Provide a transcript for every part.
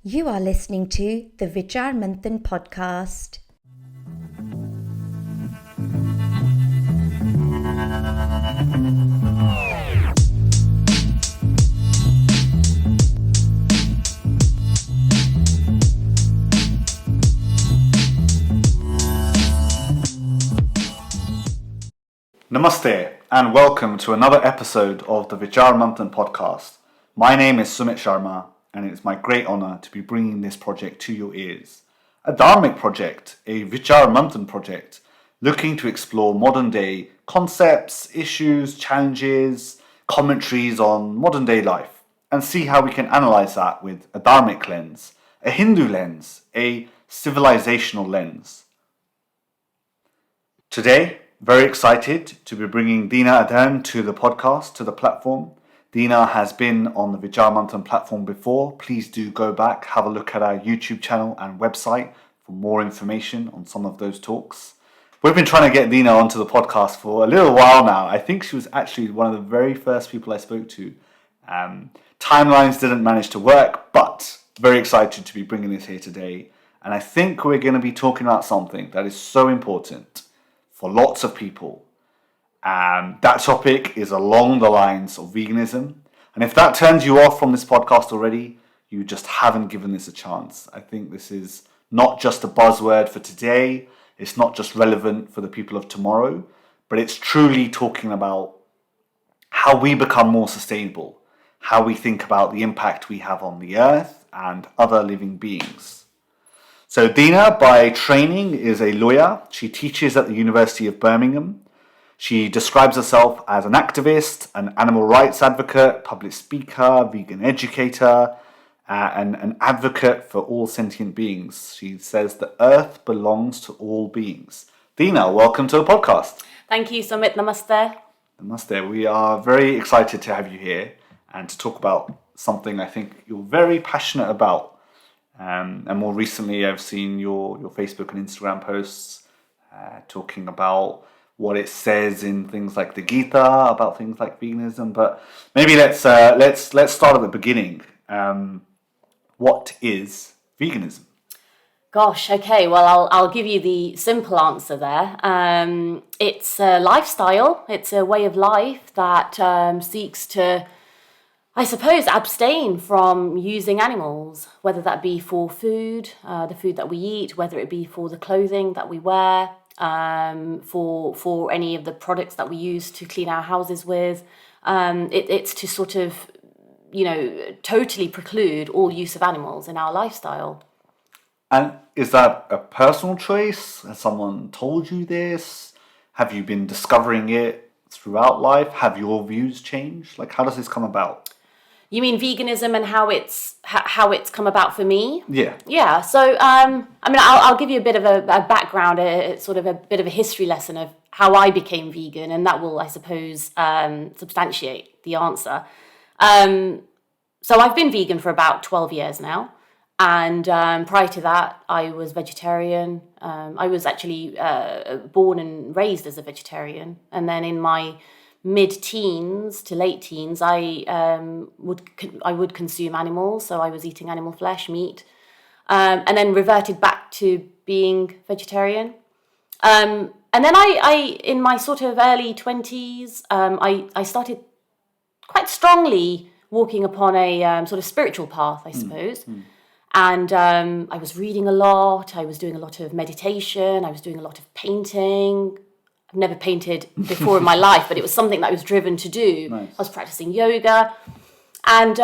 You are listening to the Vichaar Manthan Podcast. Namaste and welcome to another episode of the Vichaar Manthan Podcast. My name is Sumit Sharma and it's my great honour to be bringing this project to your ears. A dharmic project, a Vichaar Manthan project, looking to explore modern day concepts, issues, challenges, commentaries on modern day life and see how we can analyse that with a dharmic lens, a Hindu lens, a civilizational lens. Today, very excited to be bringing Dina Aherne to the podcast, to the platform. Dina has been on the Vichaar Manthan platform before. Please do go back, have a look at our YouTube channel and website for more information on some of those talks. We've been trying to get Dina onto the podcast for a little while now. I think she was actually one of the very first people I spoke to. Timelines didn't manage to work, but very excited to be bringing this here today. And I think we're going to be talking about something that is so important for lots of people. That topic is along the lines of veganism. And if that turns you off from this podcast already, you just haven't given this a chance. I think this is not just a buzzword for today. It's not just relevant for the people of tomorrow, but it's truly talking about how we become more sustainable, how we think about the impact we have on the earth and other living beings. So Dina, by training, is a lawyer. She teaches at the University of Birmingham. She describes herself as an activist, an animal rights advocate, public speaker, vegan educator, and an advocate for all sentient beings. She says the earth belongs to all beings. Dina, welcome to the podcast. Thank you, Sumit. Namaste. Namaste. We are very excited to have you here and to talk about something I think you're very passionate about. And more recently, I've seen your Facebook and Instagram posts talking about what it says in things like the Gita about things like veganism. But maybe let's start at the beginning. What is veganism? Gosh, okay. Well, I'll give you the simple answer there. It's a lifestyle. It's a way of life that seeks to, I suppose, abstain from using animals, whether that be for food, the food that we eat, whether it be for the clothing that we wear, for any of the products that we use to clean our houses with. It's to sort of, totally preclude all use of animals in our lifestyle. And is that a personal choice? Has someone told you this? Have you been discovering it throughout life? Have your views changed? Like, how does this come about? You mean veganism and how it's come about for me? Yeah. Yeah. So, I'll give you a bit of a background, sort of a bit of a history lesson of how I became vegan, and that will, I suppose, substantiate the answer. So I've been vegan for about 12 years now, and prior to that, I was vegetarian. I was actually born and raised as a vegetarian, and then in my mid-teens to late teens, I would consume animals, so I was eating animal flesh, meat, and then reverted back to being vegetarian. And then I in my sort of early 20s, I started quite strongly walking upon a sort of spiritual path, I suppose. And I was reading a lot, I was doing a lot of meditation, I was doing a lot of painting. I've never painted before in my life, but it was something that I was driven to do. Nice. I was practicing yoga. And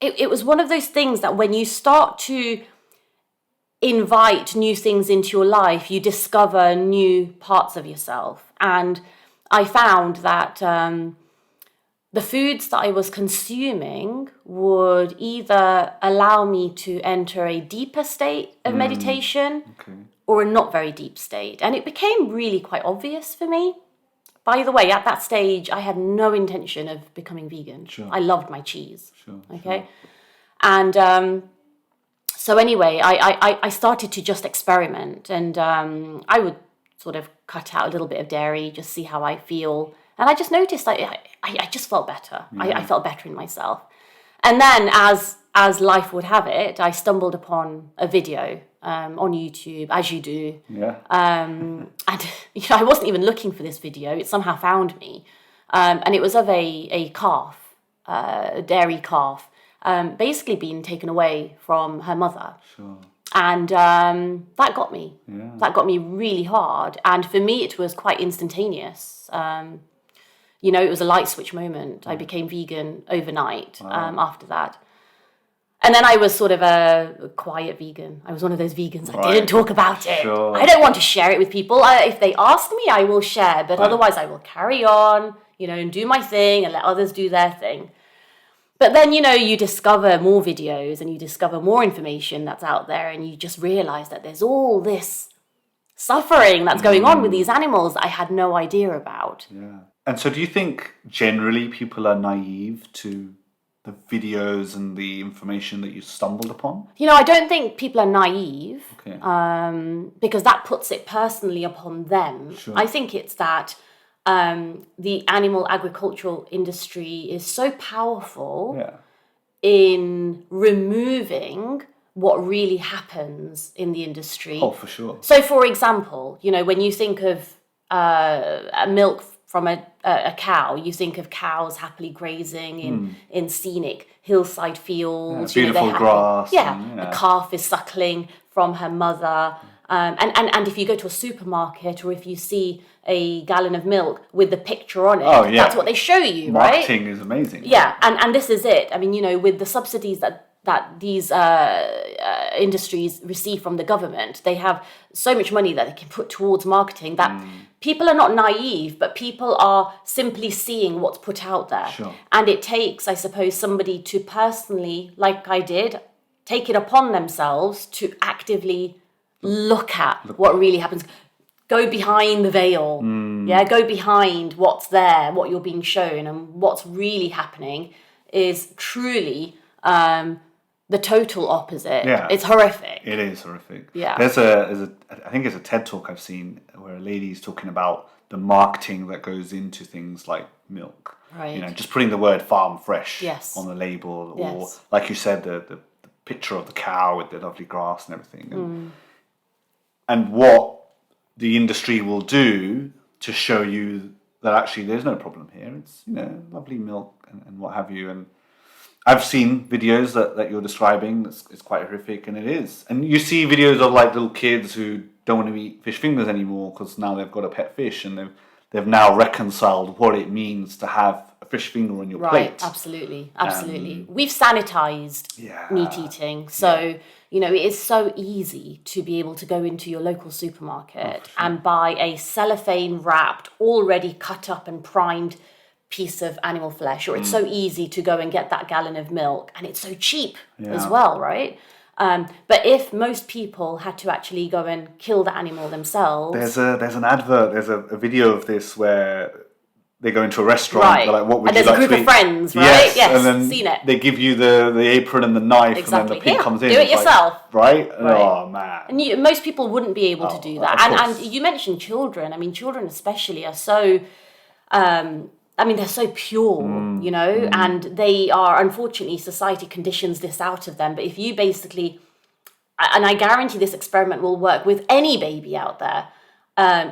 it was one of those things that when you start to invite new things into your life, you discover new parts of yourself. And I found that the foods that I was consuming would either allow me to enter a deeper state of meditation, or a not very deep state. And it became really quite obvious for me. By the way, at that stage, I had no intention of becoming vegan. Sure. I loved my cheese. Sure. And so anyway, I started to just experiment. And I would sort of cut out a little bit of dairy, just see how I feel. And I just noticed I just felt better. I felt better in myself. And then as as life would have it, I stumbled upon a video on YouTube, as you do. Yeah. And I wasn't even looking for this video. It somehow found me. And it was of a calf, a dairy calf, basically being taken away from her mother. Sure. And that got me. Yeah. That got me really hard. And for me, it was quite instantaneous. It was a light switch moment. I became vegan overnight after that. And then I was sort of a quiet vegan. I was one of those vegans that didn't talk about it. Sure. I don't want to share it with people. If they ask me, I will share. But otherwise, I will carry on, and do my thing and let others do their thing. But then, you discover more videos and you discover more information that's out there, and you just realize that there's all this suffering that's going on with these animals that I had no idea about. Yeah. And so do you think generally people are naive to the videos and the information that you stumbled upon? I don't think people are naive, Okay. because that puts it personally upon them. Sure. I think it's that the animal agricultural industry is so powerful in removing what really happens in the industry. Oh, for sure. So, for example, when you think of milk from a cow, you think of cows happily grazing in scenic hillside fields. Beautiful grass. A calf is suckling from her mother. And if you go to a supermarket or if you see a gallon of milk with the picture on it, that's what they show you, right? Marketing is amazing. Yeah, and this is it. I mean, with the subsidies that these industries receive from the government, they have so much money that they can put towards marketing that people are not naive, but people are simply seeing what's put out there. Sure. And it takes, I suppose, somebody to personally, like I did, take it upon themselves to actively look at what really happens. Go behind the veil. Go behind what's there, what you're being shown, and what's really happening is truly the total opposite. Yeah. It's horrific. It is horrific. Yeah. I think it's a TED talk I've seen where a lady's talking about the marketing that goes into things like milk. Right. Just putting the word farm fresh Yes. on the label, or Yes. like you said, the picture of the cow with the lovely grass and everything. And what the industry will do to show you that actually there's no problem here. It's, lovely milk and what have you. And I've seen videos that you're describing. It's quite horrific, and it is. And you see videos of like little kids who don't want to eat fish fingers anymore because now they've got a pet fish, and they've now reconciled what it means to have a fish finger on your plate. Right, absolutely. We've sanitized meat eating. So, it is so easy to be able to go into your local supermarket and buy a cellophane wrapped, already cut up and primed piece of animal flesh, or it's so easy to go and get that gallon of milk, and it's so cheap as well, right? But if most people had to actually go and kill the animal themselves, there's an advert, there's a video of this where they go into a restaurant, right? They're like, what would and you there's like a group to of friends, right? Yes, and then seen it. they give you the apron and the knife, Exactly. and then the pig comes in. Do it yourself, right? Oh man! And most people wouldn't be able to do that. And you mentioned children. I mean, children especially are so. They're so pure, and they are, unfortunately, society conditions this out of them. But if you basically, and I guarantee this experiment will work with any baby out there,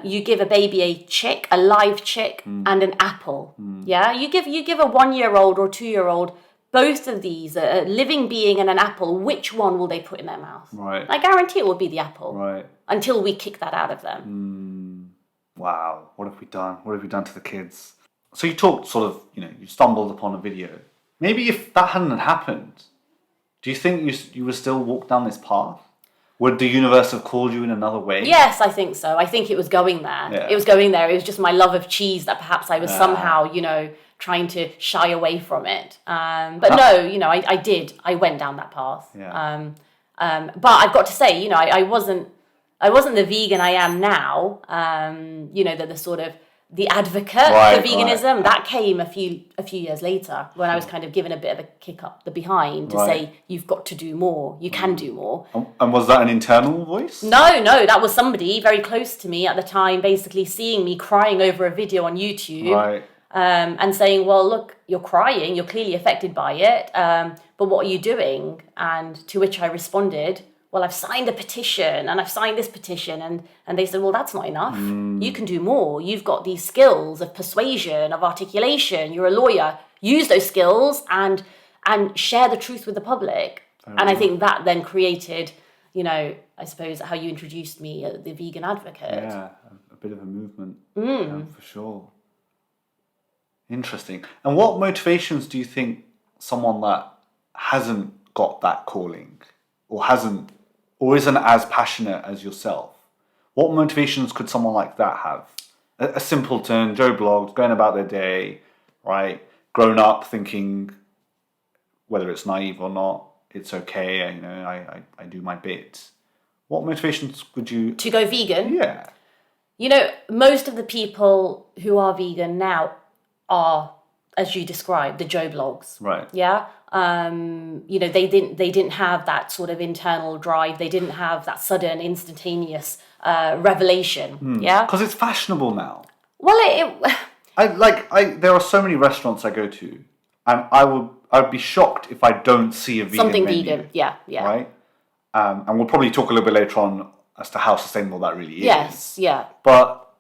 you give a baby a live chick, and an apple. Yeah, you give a 1-year-old or 2-year-old both of these, a living being and an apple. Which one will they put in their mouth? Right. I guarantee it will be the apple. Right. Until we kick that out of them. Wow. What have we done? What have we done to the kids? So you talked sort of, you stumbled upon a video. Maybe if that hadn't happened, do you think you would still walk down this path? Would the universe have called you in another way? Yes, I think so. I think it was going there. Yeah. It was going there. It was just my love of cheese that perhaps I was somehow, trying to shy away from it. But no, I did. I went down that path. Yeah. But I've got to say, I wasn't the vegan I am now. The sort of the advocate for veganism, right. that came a few years later when I was kind of given a bit of a kick up the behind to say, you've got to do more, you can do more. And was that an internal voice? No, that was somebody very close to me at the time, basically seeing me crying over a video on YouTube. Right. and saying, well, look, you're crying, you're clearly affected by it, but what are you doing? And to which I responded, well, I've signed a petition and I've signed this petition. And they said, well, that's not enough. You can do more. You've got these skills of persuasion, of articulation. You're a lawyer. Use those skills and share the truth with the public. And I think that then created, I suppose, how you introduced me, the vegan advocate. Yeah, a bit of a movement, for sure. Interesting. And what motivations do you think someone that hasn't got that calling or isn't as passionate as yourself, what motivations could someone like that have? A simpleton, Joe Blogs, going about their day, right? Grown up thinking, whether it's naive or not, it's okay, I do my bit. What motivations would you... To go vegan? Yeah. Most of the people who are vegan now are, as you described, the Joe Blogs. Right. Yeah. They didn't have that sort of internal drive. They didn't have that sudden, instantaneous revelation. Yeah. Because it's fashionable now. Well, there are so many restaurants I go to, and I'd be shocked if I don't see a vegan something menu, vegan. Yeah. Right. And we'll probably talk a little bit later on as to how sustainable that really is. Yes. Yeah. But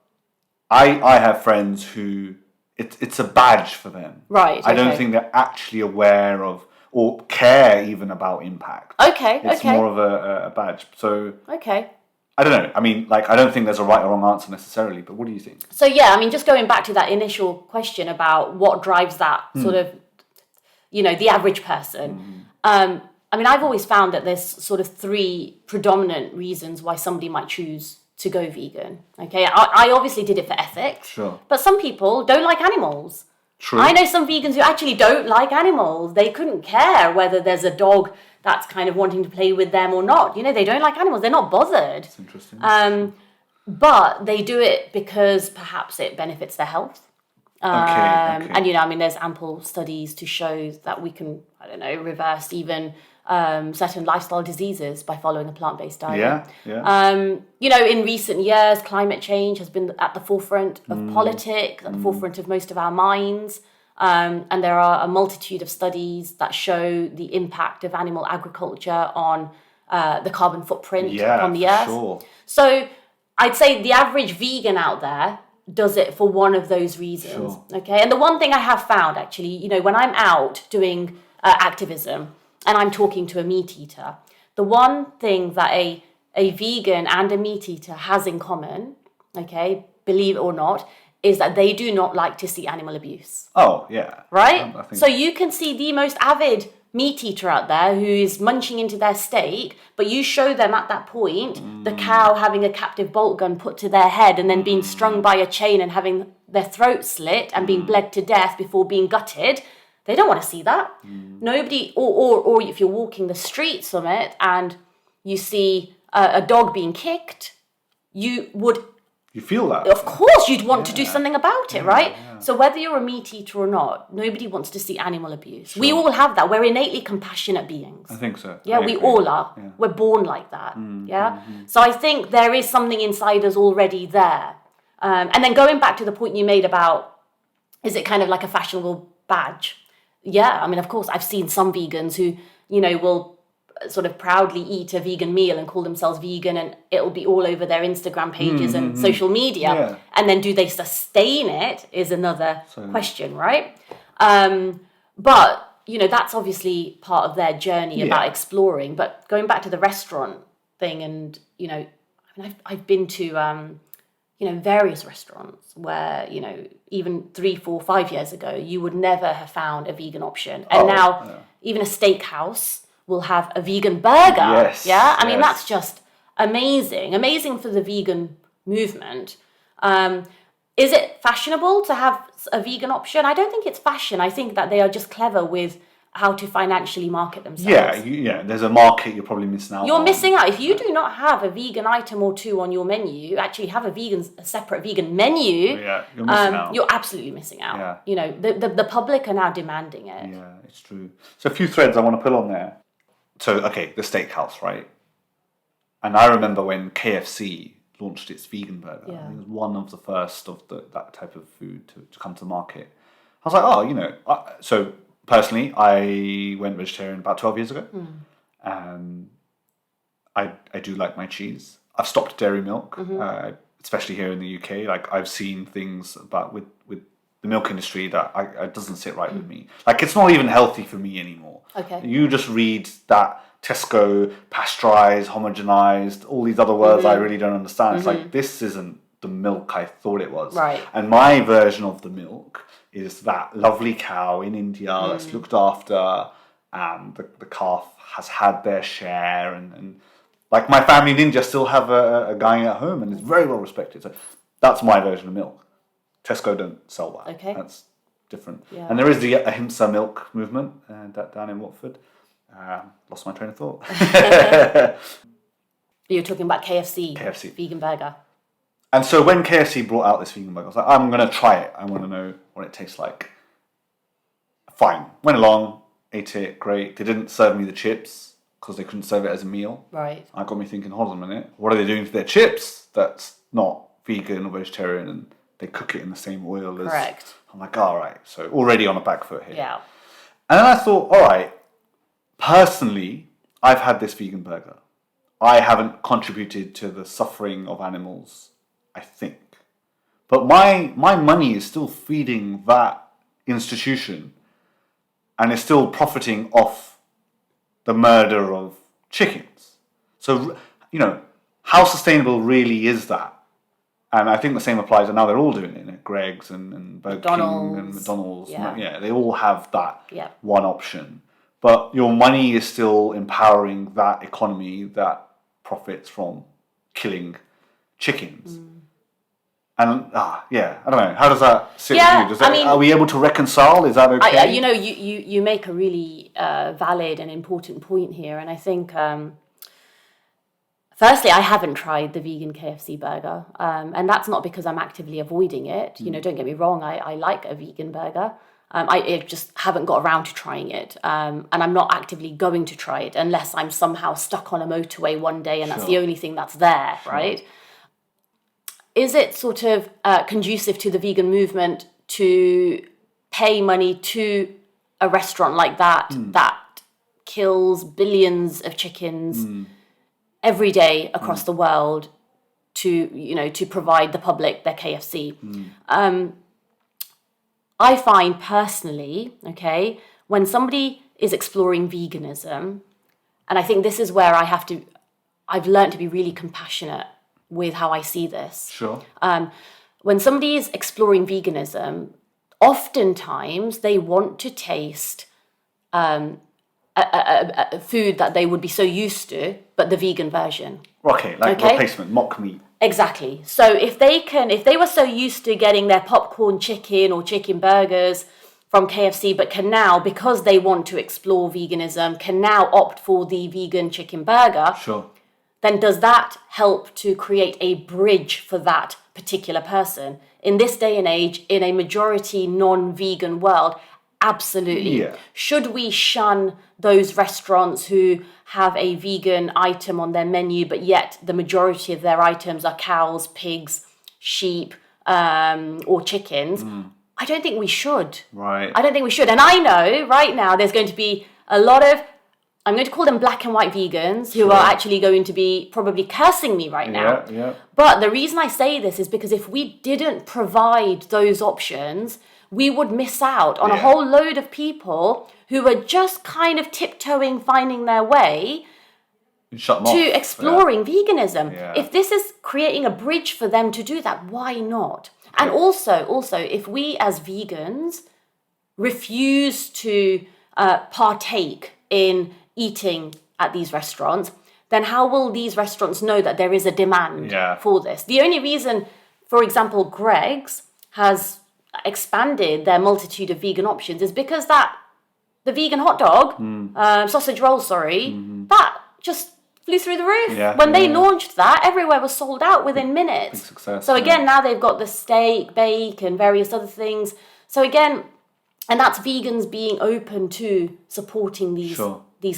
I have friends who it's a badge for them. Right. I don't think they're actually aware of or care even about impact. Okay. It's more of a badge. So okay. I don't know. I mean, I don't think there's a right or wrong answer necessarily, but what do you think? So yeah, just going back to that initial question about what drives that sort of, the average person. I've always found that there's sort of three predominant reasons why somebody might choose to go vegan. Okay, I obviously did it for ethics. Sure. But some people don't like animals. True. I know some vegans who actually don't like animals. They couldn't care whether there's a dog that's kind of wanting to play with them or not. They don't like animals. They're not bothered. That's interesting. But they do it because perhaps it benefits their health. Okay. And there's ample studies to show that we can, reverse even certain lifestyle diseases by following a plant-based diet. Yeah. In recent years, climate change has been at the forefront of politics, at the forefront of most of our minds. And there are a multitude of studies that show the impact of animal agriculture on the carbon footprint on the earth. Sure. So I'd say the average vegan out there does it for one of those reasons. Sure. Okay. And the one thing I have found actually, when I'm out doing activism and I'm talking to a meat eater, the one thing that a vegan and a meat eater has in common, okay, believe it or not, is that they do not like to see animal abuse. Oh, yeah. Right? I think So you can see the most avid meat eater out there who is munching into their steak, but you show them at that point the cow having a captive bolt gun put to their head and then being strung by a chain and having their throat slit and being bled to death before being gutted. They don't want to see that. Nobody, or if you're walking the streets of it and you see a dog being kicked, you feel that. of course you'd want to do something about it, right? Yeah. So whether you're a meat eater or not, nobody wants to see animal abuse. Sure. We all have that. We're innately compassionate beings. I think so. Yeah, we all are. Yeah. We're born like that. So I think there is something inside us already there. And then going back to the point you made about, is it kind of like a fashionable badge? Yeah, of course, I've seen some vegans who, will sort of proudly eat a vegan meal and call themselves vegan, and it'll be all over their Instagram pages and social media. Yeah. And then do they sustain it is another question, right? But, that's obviously part of their journey about exploring. But going back to the restaurant thing and, I've been to, various restaurants where, even 3, 4, 5 years ago, you would never have found a vegan option. And now even a steakhouse will have a vegan burger. Yes. Yeah. That's just amazing. Amazing for the vegan movement. Is it fashionable to have a vegan option? I don't think it's fashion. I think that they are just clever with how to financially market themselves. Yeah. There's a market you're probably missing out on. You're missing out. If you do not have a vegan item or two on your menu, actually have a separate vegan menu. Yeah, you're missing out. You're absolutely missing out. Yeah. The public are now demanding it. Yeah, it's true. So a few threads I want to pull on there. So, okay, the steakhouse, right? And I remember when KFC launched its vegan burger. Yeah. It was one of the first of that type of food to come to the market. I was like, so personally, I went vegetarian about 12 years ago. And I do like my cheese. I've stopped dairy milk, especially here in the UK. Like, I've seen things about with the milk industry that it doesn't sit right with me. Like, it's not even healthy for me anymore. Okay. You just read that Tesco, pasteurized, homogenized, all these other words I really don't understand. It's like, this isn't the milk I thought it was. Right. And my version of the milk is that lovely cow in India that's looked after, and the calf has had their share, and like my family in India still have a guy at home and is very well respected. So that's my version of milk. Tesco don't sell that. Okay. That's different. Yeah. And there is the Ahimsa milk movement down in Watford. Lost my train of thought. You're talking about KFC. KFC. Vegan burger. And so when KFC brought out this vegan burger, I was like, I'm going to try it. I want to know what it tastes like. Fine. Went along, ate it, great. They didn't serve me the chips because they couldn't serve it as a meal. Right. I got me thinking, hold on a minute, what are they doing to their chips that's not vegan or vegetarian, and they cook it in the same oil as... Correct. I'm like, all right, so already on a back foot here. Yeah. And then I thought, all right, personally, I've had this vegan burger. I haven't contributed to the suffering of animals, I think. But my money is still feeding that institution and is still profiting off the murder of chickens. So, how sustainable really is that? And I think the same applies, and now they're all doing it. Greggs and Burger King and McDonald's. Yeah, they all have that one option. But your money is still empowering that economy that profits from killing chickens. And I don't know. How does that sit with you? Are we able to reconcile? Is that okay? You make a really valid and important point here, and I think firstly, I haven't tried the vegan KFC burger, and that's not because I'm actively avoiding it. Don't get me wrong. I like a vegan burger. I just haven't got around to trying it, and I'm not actively going to try it unless I'm somehow stuck on a motorway one day, and that's the only thing that's there, right? Is it sort of conducive to the vegan movement to pay money to a restaurant like that that kills billions of chickens every day across the world to provide the public their KFC? I find personally, when somebody is exploring veganism, and I think this is where I've learned to be really compassionate with how I see this. Sure. When somebody is exploring veganism, oftentimes they want to taste a food that they would be so used to, but the vegan version. Okay, replacement, mock meat. Exactly. So if they were so used to getting their popcorn chicken or chicken burgers from KFC, but can now, because they want to explore veganism, can now opt for the vegan chicken burger. Sure. Then does that help to create a bridge for that particular person? In this day and age, in a majority non-vegan world, absolutely. Yeah. Should we shun those restaurants who have a vegan item on their menu, but yet the majority of their items are cows, pigs, sheep, or chickens? I don't think we should. Right. I don't think we should. And I know right now there's going to be a lot of, I'm going to call them black and white vegans who are actually going to be probably cursing me right now. Yeah. But the reason I say this is because if we didn't provide those options, we would miss out on a whole load of people who are just kind of tiptoeing, finding their way to exploring veganism. Yeah. If this is creating a bridge for them to do that, why not? And also, if we as vegans refuse to partake in eating at these restaurants, then how will these restaurants know that there is a demand for this? The only reason, for example, Greggs has expanded their multitude of vegan options is because that the vegan hot dog, sausage roll, that just flew through the roof. When they launched that, everywhere was sold out within minutes. Big success, so again, now they've got the steak, bake, and various other things. So again, and that's vegans being open to supporting these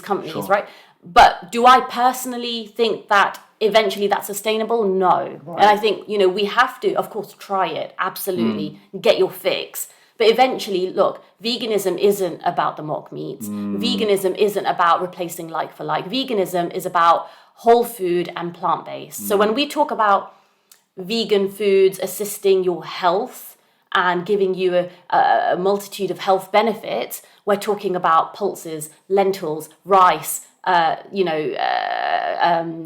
companies, right? But do I personally think that eventually that's sustainable? No. Right. And I think, we have to, of course, try it. Absolutely. Get your fix. But eventually, look, veganism isn't about the mock meats. Veganism isn't about replacing like for like. Veganism is about whole food and plant-based. So when we talk about vegan foods assisting your health and giving you a multitude of health benefits, we're talking about pulses, lentils, rice,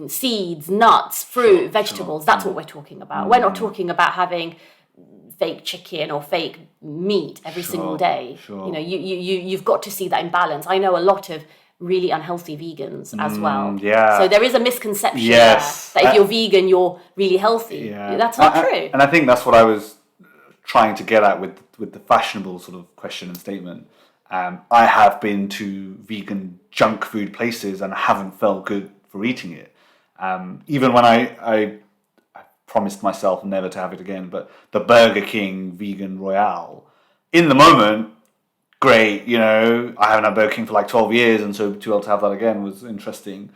seeds, nuts, fruit, vegetables. That's what we're talking about. We're not talking about having fake chicken or fake meat every single day. You've got to see that in balance. I know a lot of really unhealthy vegans as well. So there is a misconception there that if you're vegan, you're really healthy. That's not true. And I think that's what I was trying to get at with the fashionable sort of question and statement. I have been to vegan junk food places and haven't felt good for eating it. Even when I promised myself never to have it again, but the Burger King Vegan Royale, in the moment, great, I haven't had Burger King for like 12 years, and so to be able to have that again was interesting.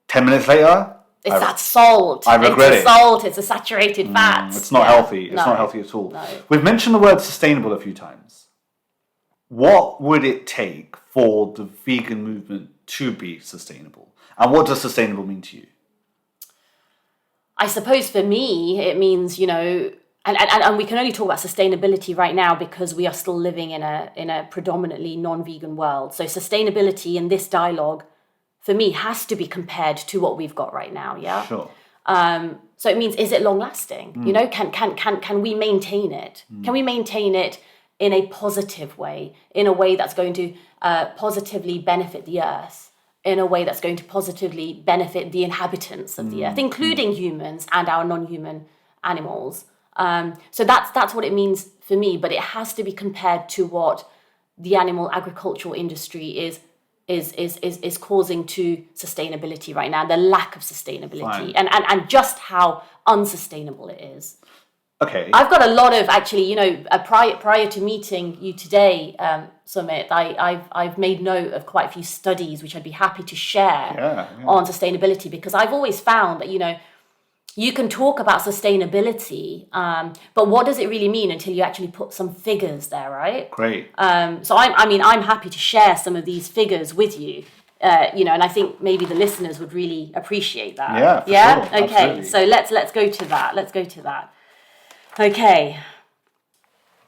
10 minutes later, it's that salt. I regret it's salt. It's a saturated fat. It's not healthy. It's not healthy at all. No. We've mentioned the word sustainable a few times. What would it take for the vegan movement to be sustainable? And what does sustainable mean to you? I suppose for me, it means, and we can only talk about sustainability right now because we are still living in a predominantly non-vegan world. So sustainability in this dialogue, for me, has to be compared to what we've got right now. Yeah. Sure. So it means, is it long lasting? Can we maintain it? Can we maintain it in a positive way, in a way that's going to positively benefit the earth, in a way that's going to positively benefit the inhabitants of the earth, including humans and our non-human animals. So that's what it means for me, but it has to be compared to what the animal agricultural industry is causing to sustainability right now, the lack of sustainability and just how unsustainable it is. Okay. I've got a lot of actually, prior to meeting you today, Sumit, I've made note of quite a few studies which I'd be happy to share on sustainability, because I've always found that, you can talk about sustainability, but what does it really mean until you actually put some figures there, right? Great. So I'm happy to share some of these figures with you, and I think maybe the listeners would really appreciate that. Yeah. Sure. Okay. Absolutely. So let's go to that. Okay.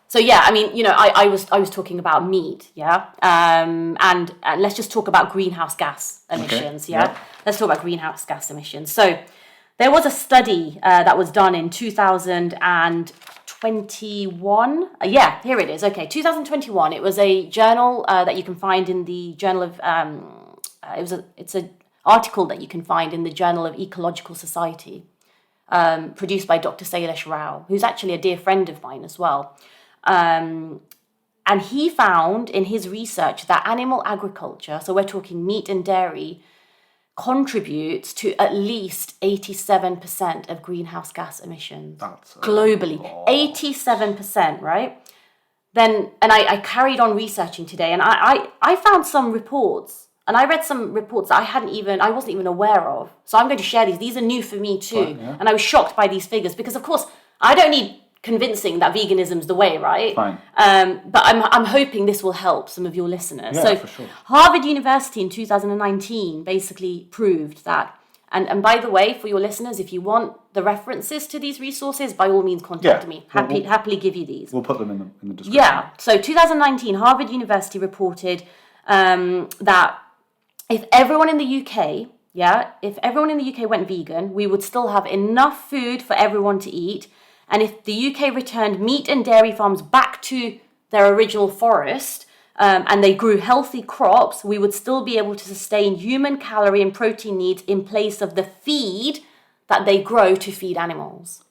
So I was talking about meat, and let's just talk about greenhouse gas emissions, Let's talk about greenhouse gas emissions. So there was a study that was done in 2021. Here it is. Okay, 2021. It was a journal that you can find in the Journal of. It's an article that you can find in the Journal of Ecological Society. Produced by Dr. Sailesh Rao, who's actually a dear friend of mine as well. And he found in his research that animal agriculture, so we're talking meat and dairy, contributes to at least 87% of greenhouse gas emissions globally. 87%, right? And I carried on researching today, and I found some reports. And I read some reports that I wasn't even aware of. So I'm going to share these. These are new for me too. And I was shocked by these figures because, of course, I don't need convincing that veganism's the way, right? Fine. But I'm hoping this will help some of your listeners. Yeah, so for sure. Harvard University in 2019 basically proved that. And by the way, for your listeners, if you want the references to these resources, by all means contact me. Happily give you these. We'll put them in the description. Yeah. So 2019, Harvard University reported that if everyone in the UK went vegan, we would still have enough food for everyone to eat. And if the UK returned meat and dairy farms back to their original forest, and they grew healthy crops, we would still be able to sustain human calorie and protein needs in place of the feed that they grow to feed animals.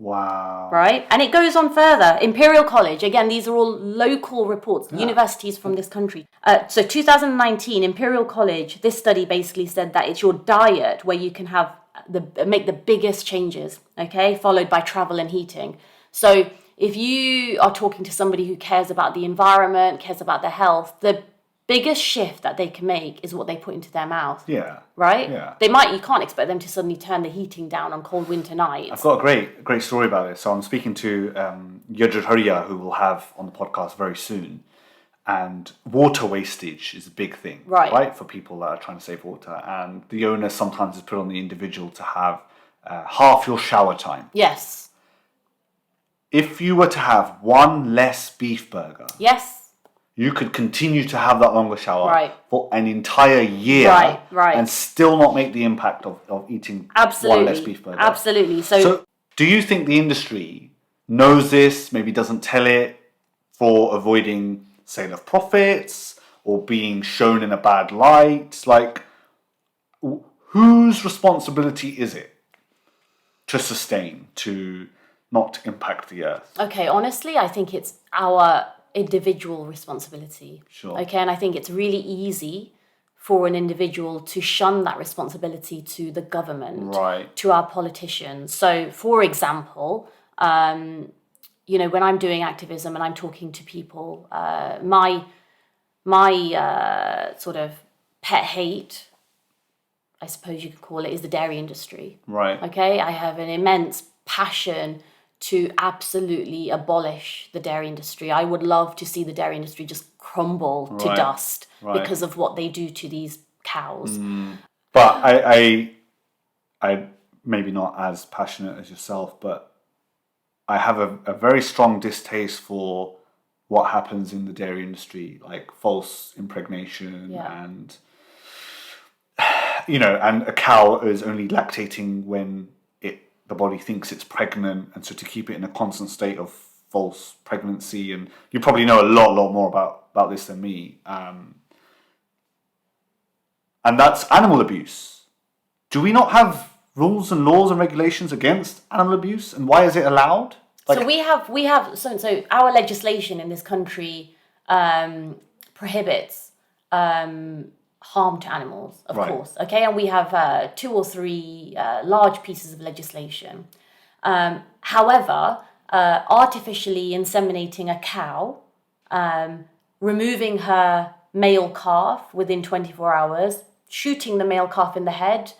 Wow. Right? And it goes on further. Imperial College, again, these are all local reports, universities from this country. So 2019, Imperial College, this study basically said that it's your diet where you can have make the biggest changes, okay? Followed by travel and heating. So if you are talking to somebody who cares about the environment, cares about their health, the biggest shift that they can make is what they put into their mouth. Yeah. Right? Yeah. You can't expect them to suddenly turn the heating down on cold winter nights. I've got a great story about this. So I'm speaking to Yajud Hurriya, who we'll have on the podcast very soon. And water wastage is a big thing, right? For people that are trying to save water. And the onus sometimes is put on the individual to have half your shower time. Yes. If you were to have one less beef burger, yes, you could continue to have that longer shower for an entire year and still not make the impact of eating one less beef burger. Absolutely. So do you think the industry knows this, maybe doesn't tell it for avoiding sale of profits or being shown in a bad light? Like, whose responsibility is it to sustain, to not impact the earth? Okay, honestly, I think it's our individual responsibility. Sure. Okay, and I think it's really easy for an individual to shun that responsibility to the government, to our politicians. So, for example, when I'm doing activism and I'm talking to people, my sort of pet hate, I suppose you could call it, is the dairy industry. Right. Okay, I have an immense passion to absolutely abolish the dairy industry. I would love to see the dairy industry just crumble to dust because of what they do to these cows. But I maybe not as passionate as yourself, but I have a very strong distaste for what happens in the dairy industry, like false impregnation and, and a cow is only lactating when the body thinks it's pregnant. And so to keep it in a constant state of false pregnancy, and you probably know a lot more about this than me. And that's animal abuse. Do we not have rules and laws and regulations against animal abuse, and why is it allowed? So we have so our legislation in this country prohibits harm to animals, of course. Okay, and we have 2 or 3 large pieces of legislation. However, artificially inseminating a cow, removing her male calf within 24 hours, shooting the male calf in the head,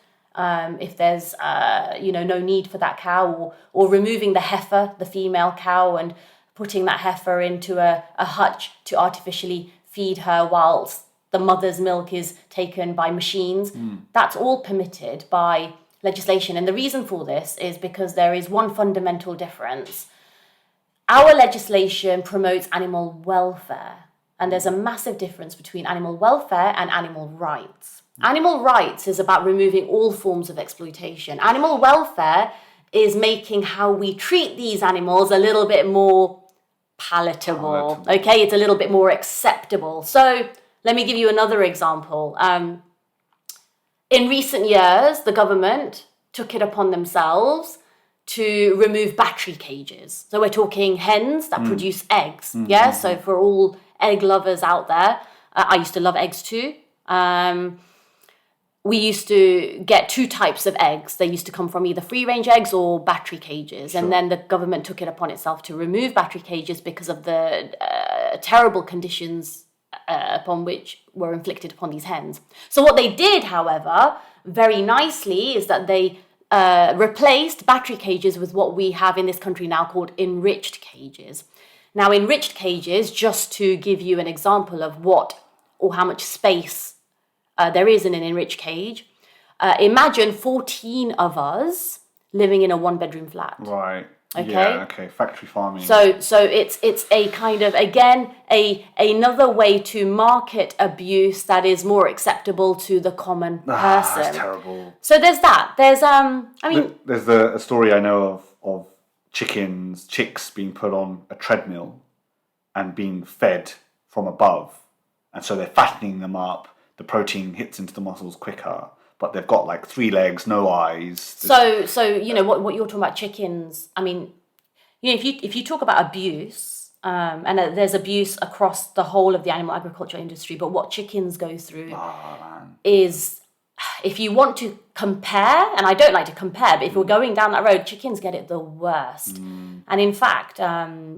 if there's no need for that cow, or removing the heifer, the female cow, and putting that heifer into a hutch to artificially feed her whilst the mother's milk is taken by machines. That's all permitted by legislation. And the reason for this is because there is one fundamental difference. Our legislation promotes animal welfare, and there's a massive difference between animal welfare and animal rights. Animal rights is about removing all forms of exploitation. Animal welfare is making how we treat these animals a little bit more palatable. Okay, it's a little bit more acceptable. So let me give you another example. In recent years, the government took it upon themselves to remove battery cages. So we're talking hens that produce eggs. So for all egg lovers out there, I used to love eggs too. We used to get 2 types of eggs. They used to come from either free-range eggs or battery cages. Sure. And then the government took it upon itself to remove battery cages because of the terrible conditions upon which were inflicted upon these hens. So what they did, however, very nicely, is that they replaced battery cages with what we have in this country now called enriched cages. Now, enriched cages, just to give you an example of what or how much space there is in an enriched cage, imagine 14 of us living in a 1-bedroom flat. Right. Okay. Yeah, okay. Factory farming. So it's a kind of, again, another way to market abuse that is more acceptable to the common person. That's terrible. So there's that. There's there's a story I know of chicks being put on a treadmill and being fed from above, and so they're fattening them up. The protein hits into the muscles quicker, but they've got like 3 legs, no eyes. So what you're talking about chickens. I mean, if you talk about abuse, and there's abuse across the whole of the animal agriculture industry, but what chickens go through is, if you want to compare, and I don't like to compare, but if we're going down that road, chickens get it the worst. And in fact,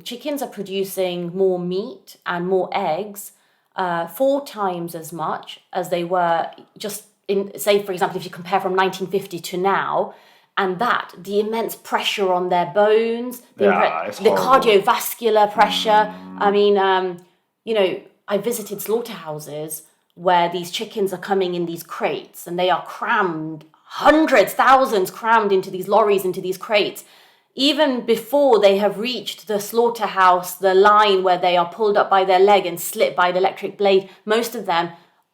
chickens are producing more meat and more eggs 4 times as much as they were just in, say, for example, if you compare from 1950 to now, and that, the immense pressure on their bones, the cardiovascular pressure. I mean, I visited slaughterhouses where these chickens are coming in these crates and they are crammed, hundreds, thousands crammed into these lorries, into these crates. Even before they have reached the slaughterhouse, the line where they are pulled up by their leg and slit by the electric blade, most of them,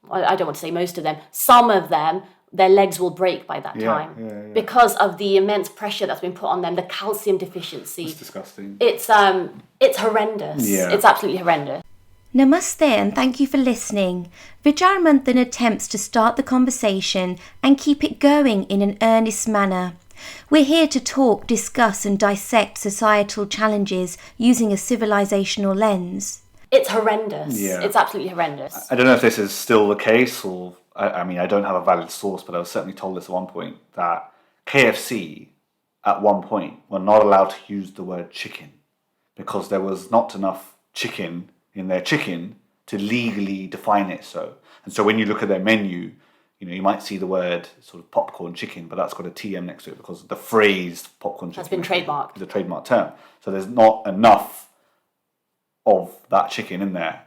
I don't want to say most of them, some of them, their legs will break by that time because of the immense pressure that's been put on them, the calcium deficiency. It's disgusting. It's horrendous. Yeah. It's absolutely horrendous. Namaste and thank you for listening. Vichaar Manthan attempts to start the conversation and keep it going in an earnest manner. We're here to talk, discuss and dissect societal challenges using a civilizational lens. It's horrendous. Yeah. It's absolutely horrendous. I don't know if this is still the case, or I mean, I don't have a valid source, but I was certainly told this at one point, that KFC at one point were not allowed to use the word chicken because there was not enough chicken in their chicken to legally define it so. And so when you look at their menu, you might see the word sort of popcorn chicken, but that's got a TM next to it because the phrase popcorn chicken has been trademarked. Is a trademark term. So there's not enough of that chicken in there.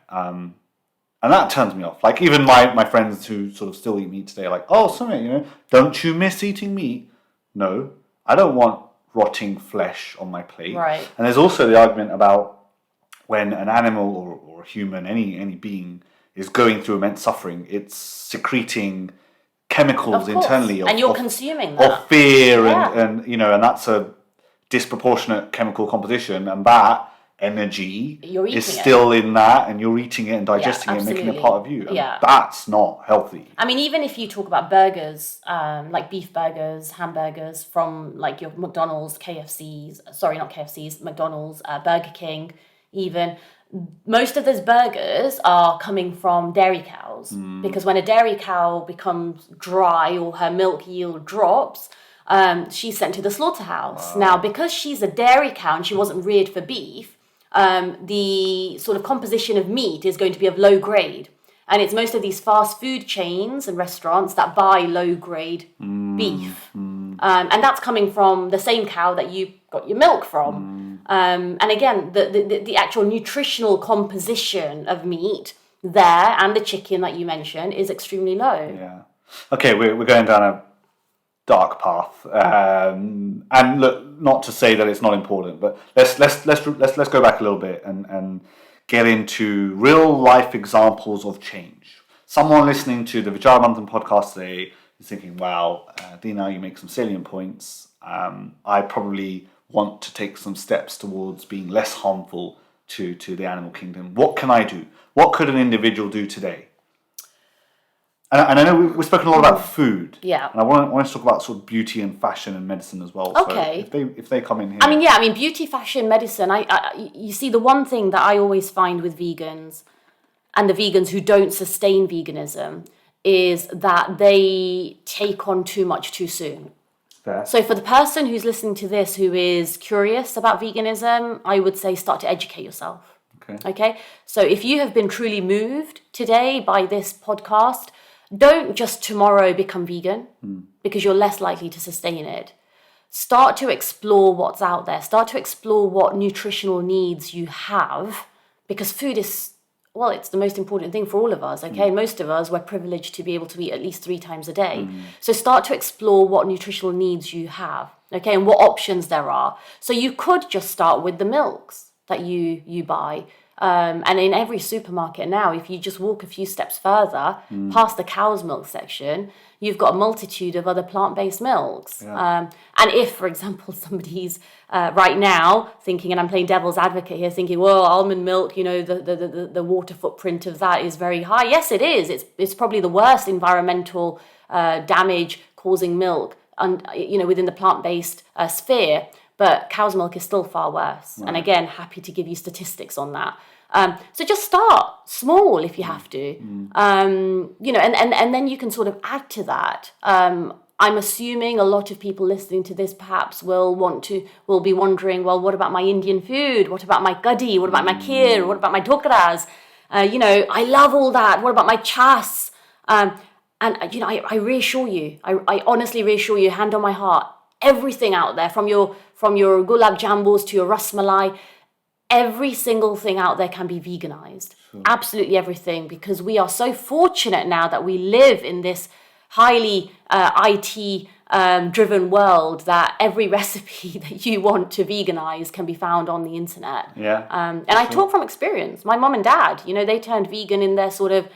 And that turns me off. Like, even my friends who sort of still eat meat today are like, oh, sorry, don't you miss eating meat? No, I don't want rotting flesh on my plate. Right. And there's also the argument about when an animal or a human, any being, is going through immense suffering, it's secreting chemicals internally. And you're consuming that. Of fear and and that's a disproportionate chemical composition, and that energy is still in that, and you're eating it and digesting it and making it a part of you. And that's not healthy. I mean, even if you talk about burgers, like beef burgers, hamburgers from like your McDonald's, McDonald's, Burger King, even, most of those burgers are coming from dairy cows because when a dairy cow becomes dry or her milk yield drops, she's sent to the slaughterhouse. Wow. Now, because she's a dairy cow and she wasn't reared for beef, the sort of composition of meat is going to be of low grade. And it's most of these fast food chains and restaurants that buy low grade beef. And that's coming from the same cow that you got your milk from. And again, the actual nutritional composition of meat there and the chicken that you mentioned is extremely low. Yeah. Okay, we're going down a dark path. And look, not to say that it's not important, but let's go back a little bit and get into real life examples of change. Someone listening to the Vichaar Manthan podcast today is thinking, wow, Dina, you make some salient points. I probably want to take some steps towards being less harmful to the animal kingdom. What can I do? What could an individual do today? And I know we've spoken a lot about food. Yeah. And I want to talk about sort of beauty and fashion and medicine as well. Okay. So if they come in here. I mean, beauty, fashion, medicine. You see, the one thing that I always find with vegans and the vegans who don't sustain veganism is that they take on too much too soon. Fair. So for the person who's listening to this who is curious about veganism, I would say start to educate yourself. Okay. So if you have been truly moved today by this podcast, don't just tomorrow become vegan because you're less likely to sustain it. Start to explore what's out there. Start to explore what nutritional needs you have, because food is, well, it's the most important thing for all of us, okay? Most of us, we're privileged to be able to eat at least 3 times a day. So start to explore what nutritional needs you have, okay, and what options there are. So you could just start with the milks that you buy. And in every supermarket now, if you just walk a few steps further, past the cow's milk section, you've got a multitude of other plant-based milks. Yeah. And if, for example, somebody's right now thinking, and I'm playing devil's advocate here, thinking, well, almond milk, the water footprint of that is very high. Yes, it is. It's probably the worst environmental damage causing milk, within the plant-based sphere. But cow's milk is still far worse. Right. And again, happy to give you statistics on that. So just start small if you have to, and then you can sort of add to that. I'm assuming a lot of people listening to this perhaps will be wondering, well, what about my Indian food? What about my kadhi? What about my kheer? What about my dhokras? I love all that. What about my chas? And I reassure you, I honestly reassure you, hand on my heart, everything out there, from your gulab jambos to your rasmalai, every single thing out there can be veganized. Sure. Absolutely everything, because we are so fortunate now that we live in this highly IT driven world that every recipe that you want to veganize can be found on the internet. Yeah. And I talk from experience. My mum and dad, they turned vegan in their sort of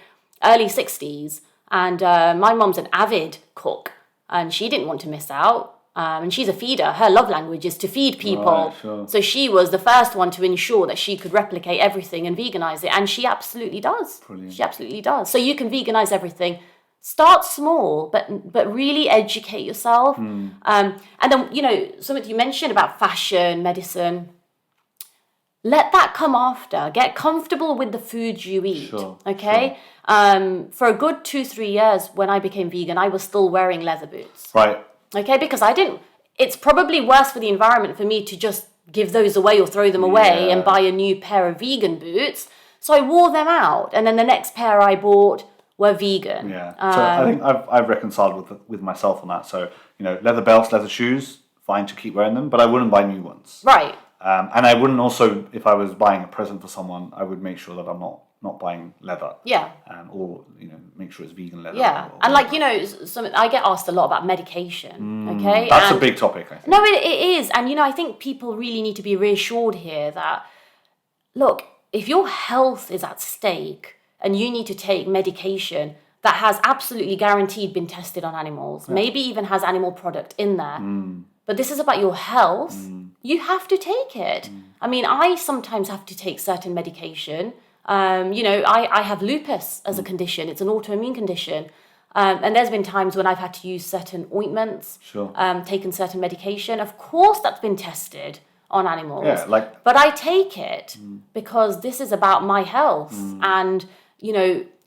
early 60s. And my mum's an avid cook, and she didn't want to miss out. And she's a feeder. Her love language is to feed people. Right, sure. So she was the first one to ensure that she could replicate everything and veganize it. And she absolutely does. Brilliant. She absolutely does. So you can veganize everything. Start small, but really educate yourself. And then, something you mentioned about fashion, medicine, let that come after. Get comfortable with the foods you eat, okay? Sure. For a good 2-3 years, when I became vegan, I was still wearing leather boots. Right. Okay, because it's probably worse for the environment for me to just give those away or throw them away and buy a new pair of vegan boots. So I wore them out, and then the next pair I bought were vegan. Yeah. So I think I've reconciled with myself on that. So, leather belts, leather shoes, fine to keep wearing them, but I wouldn't buy new ones. Right. And I wouldn't also, if I was buying a present for someone, I would make sure that I'm not buying leather. Yeah. Or, make sure it's vegan leather. Yeah. And I get asked a lot about medication, okay? That's a big topic, I think. No, it is. And, I think people really need to be reassured here that, look, if your health is at stake and you need to take medication that has absolutely guaranteed been tested on animals, maybe even has animal product in there, but this is about your health, you have to take it. I mean, I sometimes have to take certain medication. I have lupus as a condition. It's an autoimmune condition. And there's been times when I've had to use certain ointments, taken certain medication. Of course, that's been tested on animals. Yeah, but I take it because this is about my health. And,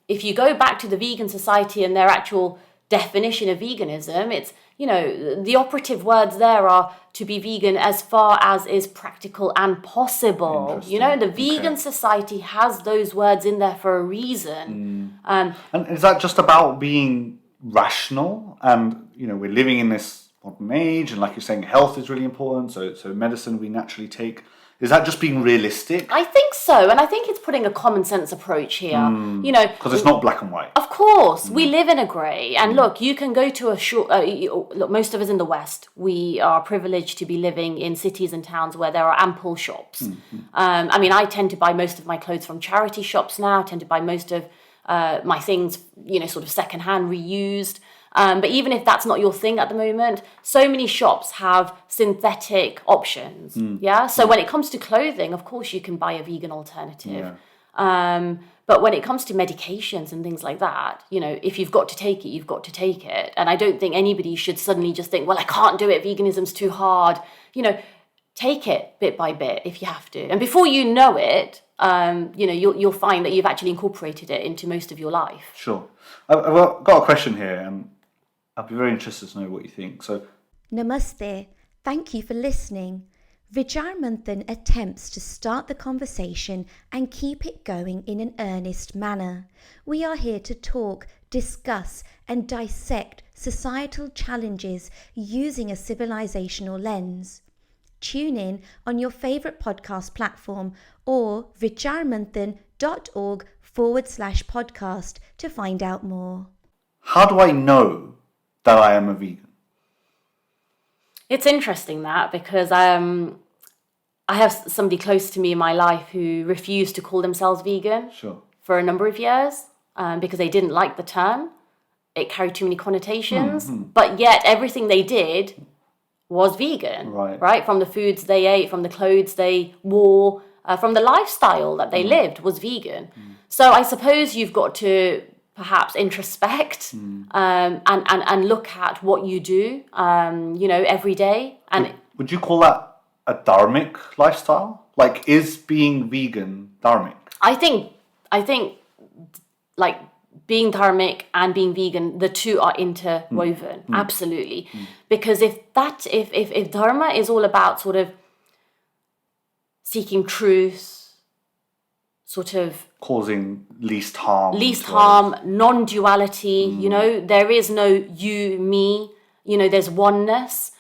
if you go back to the Vegan Society and their actual definition of veganism, it's, the operative words there are to be vegan as far as is practical and possible. The Vegan Society has those words in there for a reason. And is that just about being rational? And, we're living in this modern age, and like you're saying, health is really important. So medicine we naturally take. Is that just being realistic? I think so. And I think it's putting a common sense approach here. Because it's not black and white. Of course. We live in a grey. And look, you can go to look, most of us in the West, we are privileged to be living in cities and towns where there are ample shops. I tend to buy most of my clothes from charity shops now. I tend to buy most of my things, sort of secondhand, reused. But even if that's not your thing at the moment, so many shops have synthetic options. So when it comes to clothing, of course, you can buy a vegan alternative. But when it comes to medications and things like that, if you've got to take it, you've got to take it. And I don't think anybody should suddenly just think, well, I can't do it. Veganism's too hard. Take it bit by bit if you have to. And before you know it, you'll find that you've actually incorporated it into most of your life. Sure. I've got a question here, and I'd be very interested to know what you think. So, Namaste. Thank you for listening. Vichaar Manthan attempts to start the conversation and keep it going in an earnest manner. We are here to talk, discuss, and dissect societal challenges using a civilizational lens. Tune in on your favourite podcast platform or vichaarmanthan.org/podcast to find out more. How do I know that I am a vegan? It's interesting that, because I have somebody close to me in my life who refused to call themselves vegan for a number of years because they didn't like the term. It carried too many connotations, but yet everything they did was vegan, right? From the foods they ate, from the clothes they wore, from the lifestyle that they lived was vegan. So I suppose you've got to perhaps introspect and look at what you do, every day. And would you call that a dharmic lifestyle? Like, is being vegan dharmic? I think like being dharmic and being vegan, the two are interwoven, absolutely. Because if dharma is all about sort of seeking truth, sort of causing least harm. Non-duality, there is no you, me, there's oneness.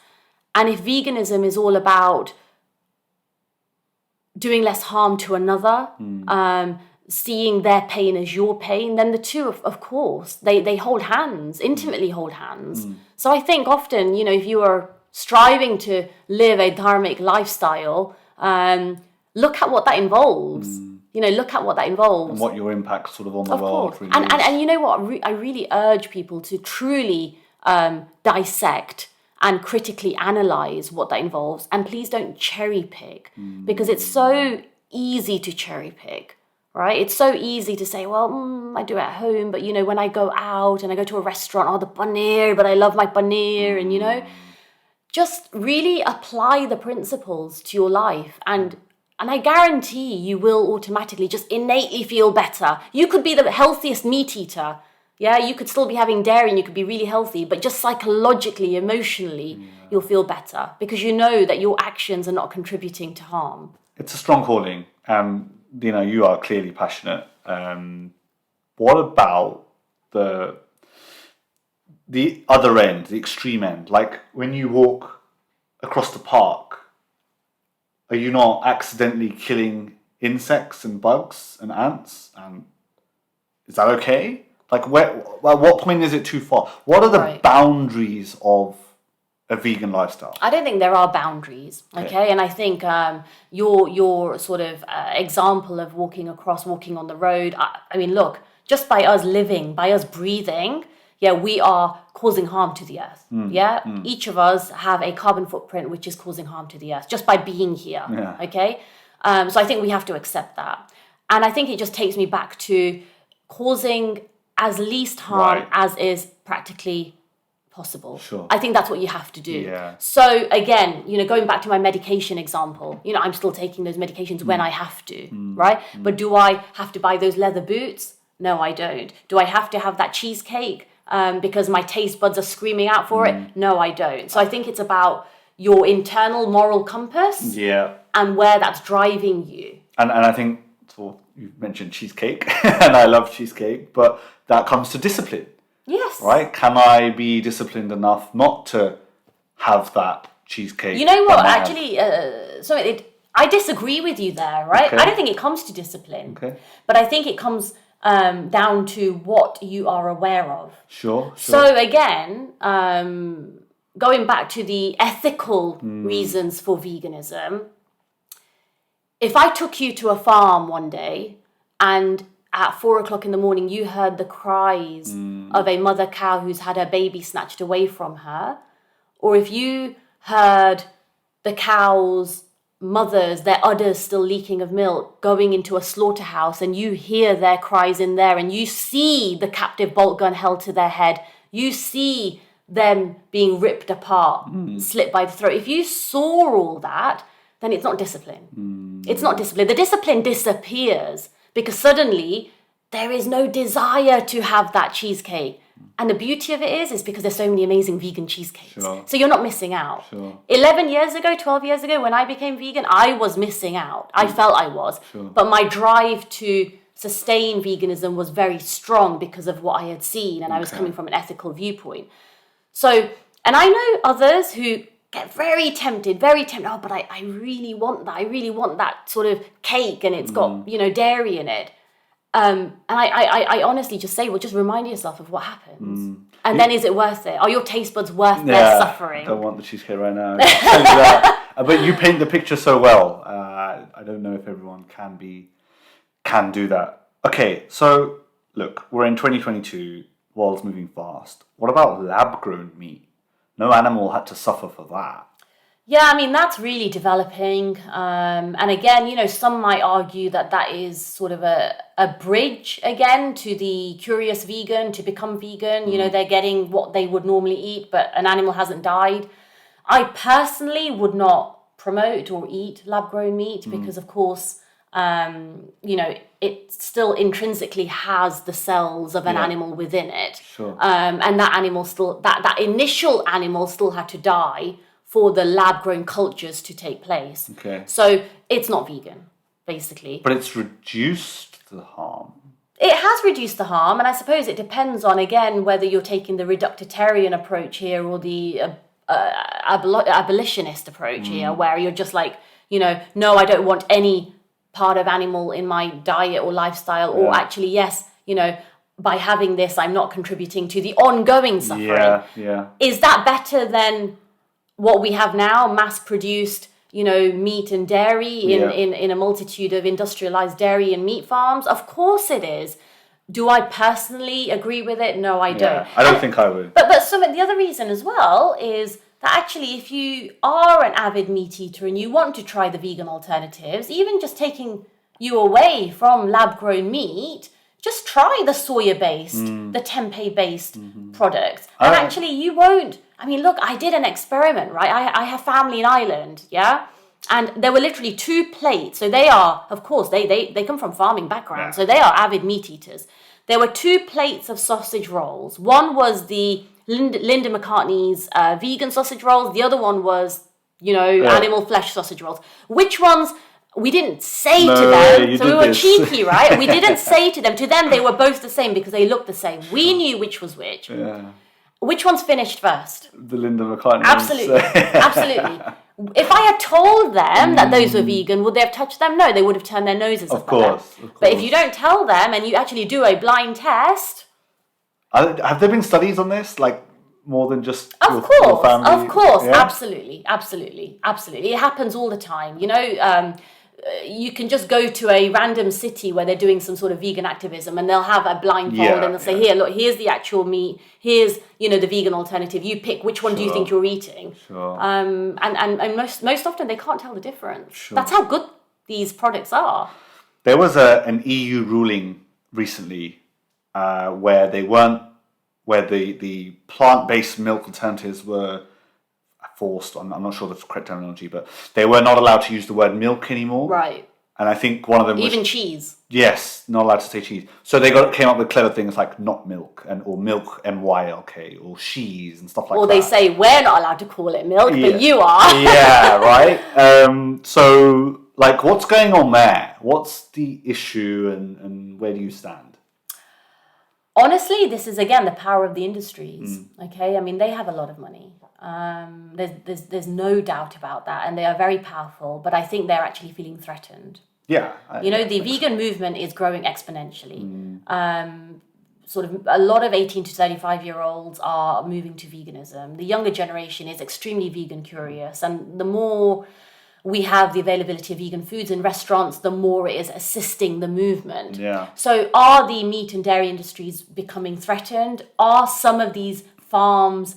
And if veganism is all about doing less harm to another, seeing their pain as your pain, then the two, of course, they hold hands, intimately hold hands. So I think often, if you are striving to live a dharmic lifestyle, look at what that involves. Look at what that involves. And what your impact sort of on the world really is. And you know what? I really urge people to truly dissect and critically analyze what that involves. And please don't cherry pick, because it's so easy to cherry pick, right? It's so easy to say, well, I do it at home, but when I go out and I go to a restaurant, the paneer, but I love my paneer, and just really apply the principles to your life, and I guarantee you will automatically just innately feel better. You could be the healthiest meat eater. Yeah, you could still be having dairy and you could be really healthy, but just psychologically, emotionally, you'll feel better because you know that your actions are not contributing to harm. It's a strong calling. You are clearly passionate. What about the other end, the extreme end? Like when you walk across the park, are you not accidentally killing insects and bugs and ants? And is that okay? Like, at what point is it too far? What are the boundaries of a vegan lifestyle? I don't think there are boundaries, okay? And I think your sort of example of walking on the road, I mean, look, just by us living, by us breathing, we are causing harm to the earth. Each of us have a carbon footprint which is causing harm to the earth just by being here. Okay, so I think we have to accept that, and I think it just takes me back to causing as least harm as is practically possible. Sure. I think that's what you have to do. So again, going back to my medication example, I'm still taking those medications when I have to, right? But do I have to buy those leather boots? No, I don't. Do I have to have that cheesecake because my taste buds are screaming out for it? No, I don't. So I think it's about your internal moral compass and where that's driving you. And I think, so you've mentioned cheesecake, and I love cheesecake, but that comes to discipline. Yes. Right? Can I be disciplined enough not to have that cheesecake? You know what? Actually, I disagree with you there, right? Okay. I don't think it comes to discipline. Okay. But I think it comes down to what you are aware of. Sure. So again, going back to the ethical reasons for veganism, if I took you to a farm one day and at 4:00 in the morning you heard the cries of a mother cow who's had her baby snatched away from her, or if you heard the cows' mothers, their udders still leaking of milk, going into a slaughterhouse, and you hear their cries in there, and you see the captive bolt gun held to their head, you see them being ripped apart, slit by the throat. If you saw all that, then it's not discipline. It's not discipline. The discipline disappears because suddenly there is no desire to have that cheesecake. And the beauty of it is because there's so many amazing vegan cheesecakes. Sure. So you're not missing out. Sure. 11 years ago, 12 years ago, when I became vegan, I was missing out. I felt I was. Sure. But my drive to sustain veganism was very strong because of what I had seen, and I was coming from an ethical viewpoint. So, and I know others who get very tempted. Oh, but I really want that. I really want that sort of cake, and it's got, dairy in it. And I honestly just say, well, just remind yourself of what happens. And then is it worth it? Are your taste buds worth their suffering? I don't want the cheesecake right now. But you paint the picture so well. I don't know if everyone can do that. Okay, so look, we're in 2022. World's moving fast. What about lab-grown meat? No animal had to suffer for that. Yeah, I mean, that's really developing. And again, some might argue that is sort of a bridge, again, to the curious vegan, to become vegan. They're getting what they would normally eat, but an animal hasn't died. I personally would not promote or eat lab-grown meat because, of course, it still intrinsically has the cells of an animal within it. Sure. And that animal that initial animal still had to die for the lab-grown cultures to take place. Okay. So it's not vegan, basically. But it's reduced the harm? It has reduced the harm, and I suppose it depends on, again, whether you're taking the reductarian approach here or the abolitionist approach here, where you're just like, no, I don't want any part of animal in my diet or lifestyle, or actually, yes, by having this, I'm not contributing to the ongoing suffering. Is that better than what we have now, mass-produced, meat and dairy in a multitude of industrialized dairy and meat farms? Of course it is. Do I personally agree with it? No, I don't. I don't think I would. But the other reason as well is that actually, if you are an avid meat eater and you want to try the vegan alternatives, even just taking you away from lab-grown meat, just try the soya-based, the tempeh-based products. And actually, you won't. I mean, look, I did an experiment, right? I have family in Ireland, and there were literally 2 plates. So they are, of course, they come from farming background, so they are avid meat eaters. There were 2 plates of sausage rolls. One was the Linda McCartney's vegan sausage rolls. The other one was, animal flesh sausage rolls. Which ones? We didn't say to them, so we were cheeky, right? We didn't say to them. To them, they were both the same because they looked the same. We knew which was which. Yeah. Which one's finished first? The Linda McCartney. Absolutely, absolutely. If I had told them that those were vegan, would they have touched them? No, they would have turned their noses up at them. Of course. But if you don't tell them and you actually do a blind test... Have there been studies on this? Like, more than just your family? Of course. Yeah? Absolutely. It happens all the time. You can just go to a random city where they're doing some sort of vegan activism and they'll have a blindfold and they'll say, here, look, here's the actual meat. Here's, the vegan alternative. You pick which one do you think you're eating. And most often they can't tell the difference. That's how good these products are. There was an EU ruling recently where the plant-based milk alternatives were forced, I'm not sure that's the correct terminology, but they were not allowed to use the word milk anymore. Right. And I think one of them was... Even cheese. Yes, not allowed to say cheese. So they came up with clever things like not milk, or milk, MYLK, or sheese, and stuff like that. Or they say, we're not allowed to call it milk, but you are. Right? So, what's going on there? What's the issue, and where do you stand? Honestly, this is, again, the power of the industries. Okay? I mean, they have a lot of money. There's no doubt about that, and they are very powerful, but I think they're actually feeling threatened. Yeah. The vegan movement is growing exponentially. Sort of a lot of 18 to 35-year-olds are moving to veganism. The younger generation is extremely vegan curious, and the more we have the availability of vegan foods in restaurants, the more it is assisting the movement. Yeah. So are the meat and dairy industries becoming threatened? Are some of these farms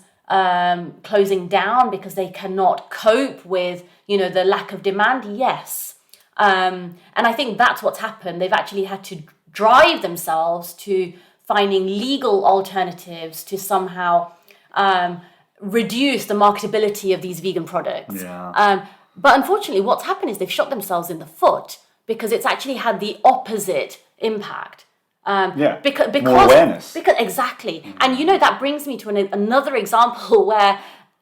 closing down because they cannot cope with, the lack of demand? Yes. And I think that's what's happened. They've actually had to drive themselves to finding legal alternatives to somehow reduce the marketability of these vegan products. Yeah. But unfortunately, what's happened is they've shot themselves in the foot because it's actually had the opposite impact. Because more awareness. Exactly. And that brings me to another example where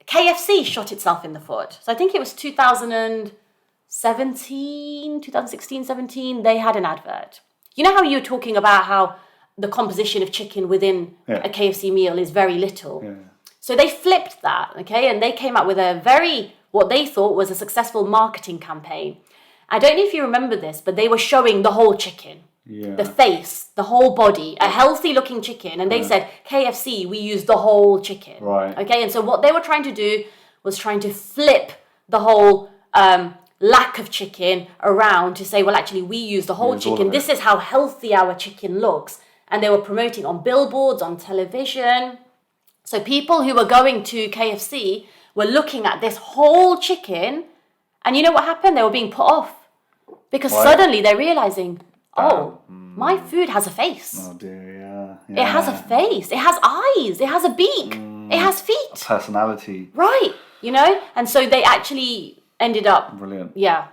KFC shot itself in the foot. So I think it was 2016, 17, they had an advert. You know how you were talking about how the composition of chicken within a KFC meal is very little? Yeah. So they flipped that, okay? And they came up with what they thought was a successful marketing campaign. I don't know if you remember this, but they were showing the whole chicken. Yeah. The face, the whole body, a healthy looking chicken. And they said, KFC, we use the whole chicken. Right. Okay, and so what they were trying to do was trying to flip the whole lack of chicken around to say, well, actually, we use the whole chicken. This is how healthy our chicken looks. And they were promoting on billboards, on television. So people who were going to KFC were looking at this whole chicken. And you know what happened? They were being put off. Because suddenly they're realizing, my food has a face. Oh dear, It has a face. It has eyes. It has a beak. It has feet. A personality. Right. And so they actually ended up. Brilliant. Yeah.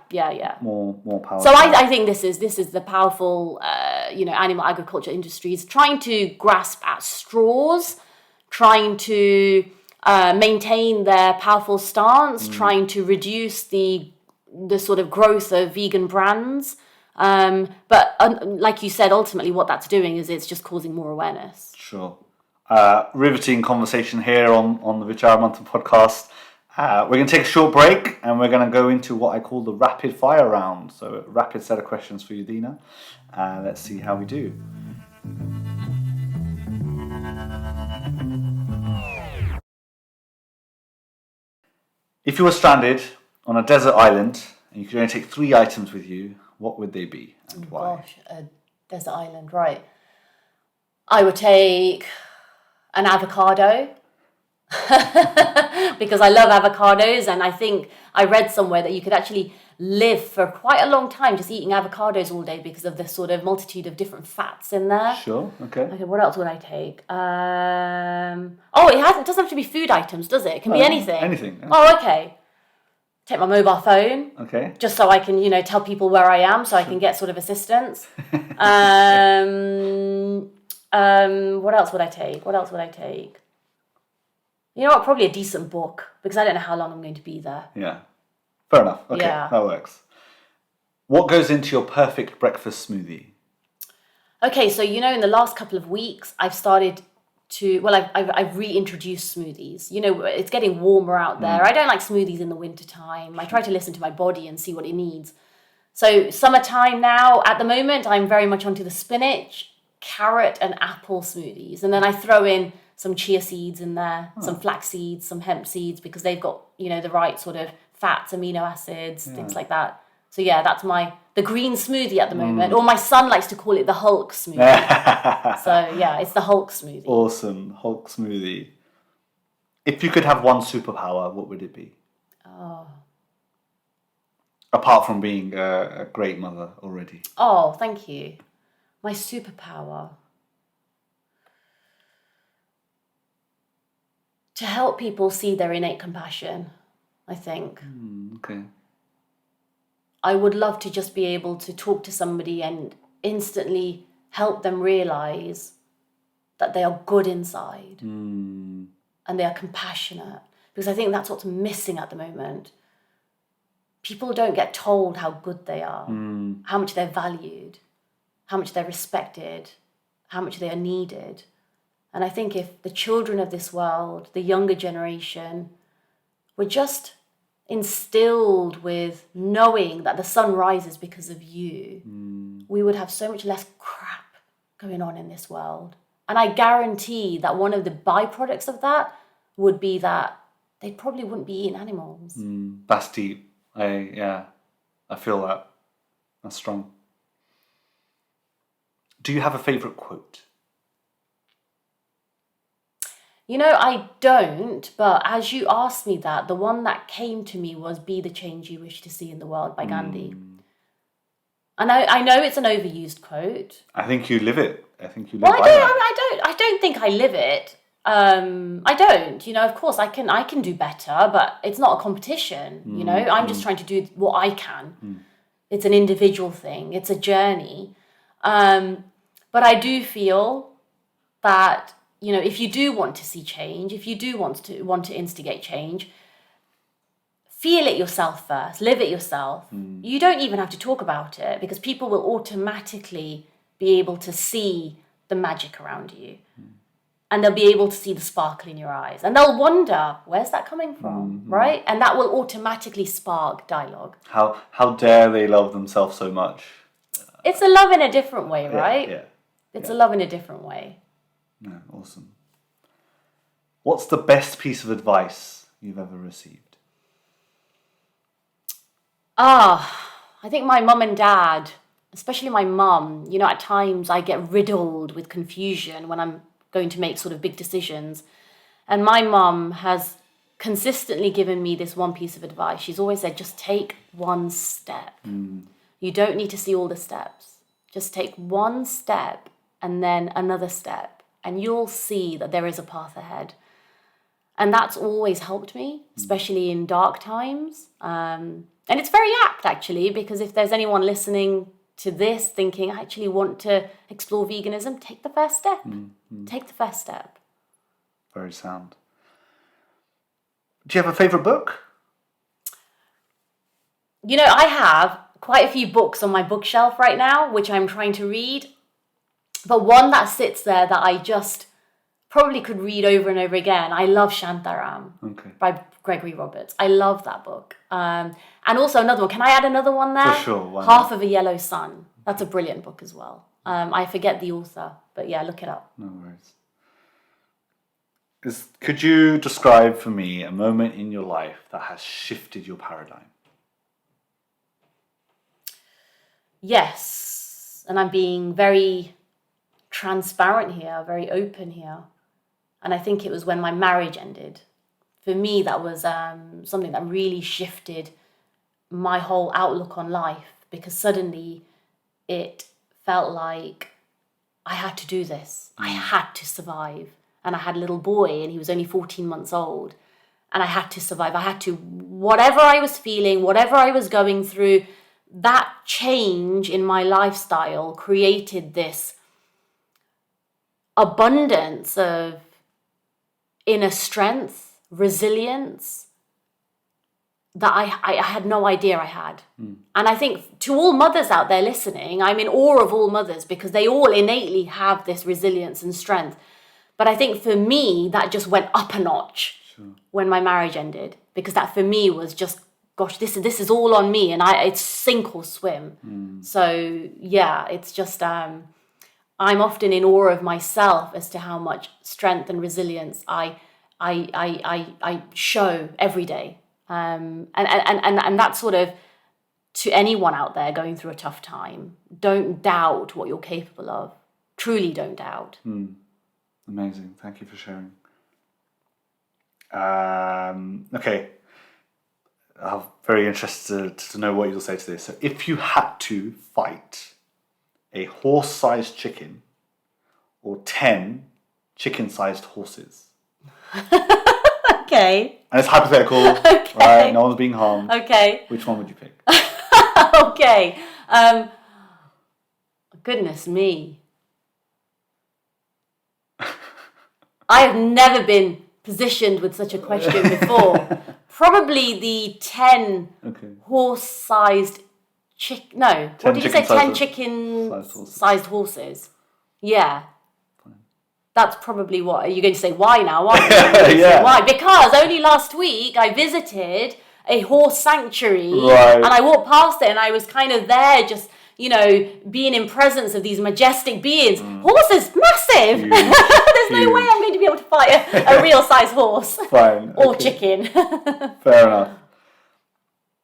More powerful. So I think this is the powerful, animal agriculture industries trying to grasp at straws, trying to maintain their powerful stance, trying to reduce the sort of growth of vegan brands. But like you said, ultimately what that's doing is it's just causing more awareness. Sure. Riveting conversation here on the Vichaar Manthan Podcast. We're going to take a short break and we're going to go into what I call the rapid fire round. So a rapid set of questions for you, Dina. Let's see how we do. If you were stranded on a desert island and you could only take 3 items with you, what would they be and why? Gosh, a desert island, right. I would take an avocado because I love avocados, and I think I read somewhere that you could actually live for quite a long time just eating avocados all day because of the sort of multitude of different fats in there. Sure, okay. Okay, what else would I take? It doesn't have to be food items, does it? It can be anything. Anything. Oh, okay. Take my mobile phone. Okay. Just so I can, tell people where I am, so I can get sort of assistance. What else would I take? You know what? Probably a decent book, because I don't know how long I'm going to be there. Yeah. Fair enough. Okay, Yeah. That works. What goes into your perfect breakfast smoothie? Okay, so in the last couple of weeks, I've started to, I've reintroduced smoothies. It's getting warmer out there. I don't like smoothies in the wintertime. I try to listen to my body and see what it needs. So summertime now, at the moment, I'm very much onto the spinach, carrot and apple smoothies. And then I throw in some chia seeds in there, some flax seeds, some hemp seeds, because they've got, the right sort of fats, amino acids, things like that. So yeah, that's the green smoothie at the moment. Or my son likes to call it the Hulk smoothie. So yeah, it's the Hulk smoothie. Awesome, Hulk smoothie. If you could have one superpower, what would it be? Oh. Apart from being a great mother already. Oh, thank you. My superpower. To help people see their innate compassion, I think. Okay. I would love to just be able to talk to somebody and instantly help them realize that they are good inside and they are compassionate. Because I think that's what's missing at the moment. People don't get told how good they are, how much they're valued, how much they're respected, how much they are needed. And I think if the children of this world, the younger generation, were just instilled with knowing that the sun rises because of you, we would have so much less crap going on in this world. And I guarantee that one of the byproducts of that would be that they probably wouldn't be eating animals. That's deep. I feel that. That's strong. Do you have a favourite quote? I don't, but as you asked me that, the one that came to me was "Be the change you wish to see in the world" by Gandhi. And I know it's an overused quote. I think you live it. I think you live Well, by that. I don't think I live it. I don't. Of course I can do better, but it's not a competition. I'm just trying to do what I can. It's an individual thing. It's a journey. But I do feel that if you do want to see change, if you do want to instigate change, feel it yourself first, live it yourself. You don't even have to talk about it, because people will automatically be able to see the magic around you. And they'll be able to see the sparkle in your eyes. And they'll wonder, where's that coming from, right? And that will automatically spark dialogue. How dare they love themselves so much? It's a love in a different way, right? Yeah. It's a love in a different way. Yeah, awesome. What's the best piece of advice you've ever received? I think my mum and dad, especially my mum, at times I get riddled with confusion when I'm going to make sort of big decisions. And my mum has consistently given me this one piece of advice. She's always said, just take one step. You don't need to see all the steps. Just take one step and then another step, and you'll see that there is a path ahead. And that's always helped me, especially in dark times. And it's very apt, actually, because if there's anyone listening to this thinking, I actually want to explore veganism, take the first step. Take the first step. Very sound. Do you have a favourite book? I have quite a few books on my bookshelf right now, which I'm trying to read. But one that sits there that I just probably could read over and over again. I love Shantaram by Gregory Roberts. I love that book. And also another one. Can I add another one there? For sure. Half of a Yellow Sun. That's a brilliant book as well. I forget the author, but yeah, look it up. No worries. Could you describe for me a moment in your life that has shifted your paradigm? Yes. And I'm being very transparent here, very open here. And I think it was when my marriage ended. For me, that was something that really shifted my whole outlook on life, because suddenly it felt like I had to do this. I had to survive. And I had a little boy and he was only 14 months old. And I had to survive. I had to, whatever I was feeling, whatever I was going through, that change in my lifestyle created this abundance of inner strength, resilience, that I had no idea I had. And I think to all mothers out there listening, I'm in awe of all mothers because they all innately have this resilience and strength. But I think for me, that just went up a notch when my marriage ended, because that for me was just, gosh, this is all on me, and it's sink or swim. So yeah, it's just I'm often in awe of myself as to how much strength and resilience I show every day. And that's sort of to anyone out there going through a tough time. Don't doubt what you're capable of. Truly don't doubt. Amazing. Thank you for sharing. Okay. I'm very interested to know what you'll say to this. So if you had to fight a horse-sized chicken or 10 chicken-sized horses. Okay. And it's hypothetical, right? No one's being harmed. Okay. Which one would you pick? Okay. Goodness me. I have never been positioned with such a question before. Probably the 10 horse-sized chicken. No, what did you say? 10 chicken-sized horses. Yeah. That's probably what. Are you going to say why now? Why? Yeah. Why? Because only last week I visited a horse sanctuary, and I walked past it and I was kind of there just, being in presence of these majestic beings. Horses, massive. Huge, There's no way I'm going to be able to fight a real size horse. Fine. Or chicken. Fair enough.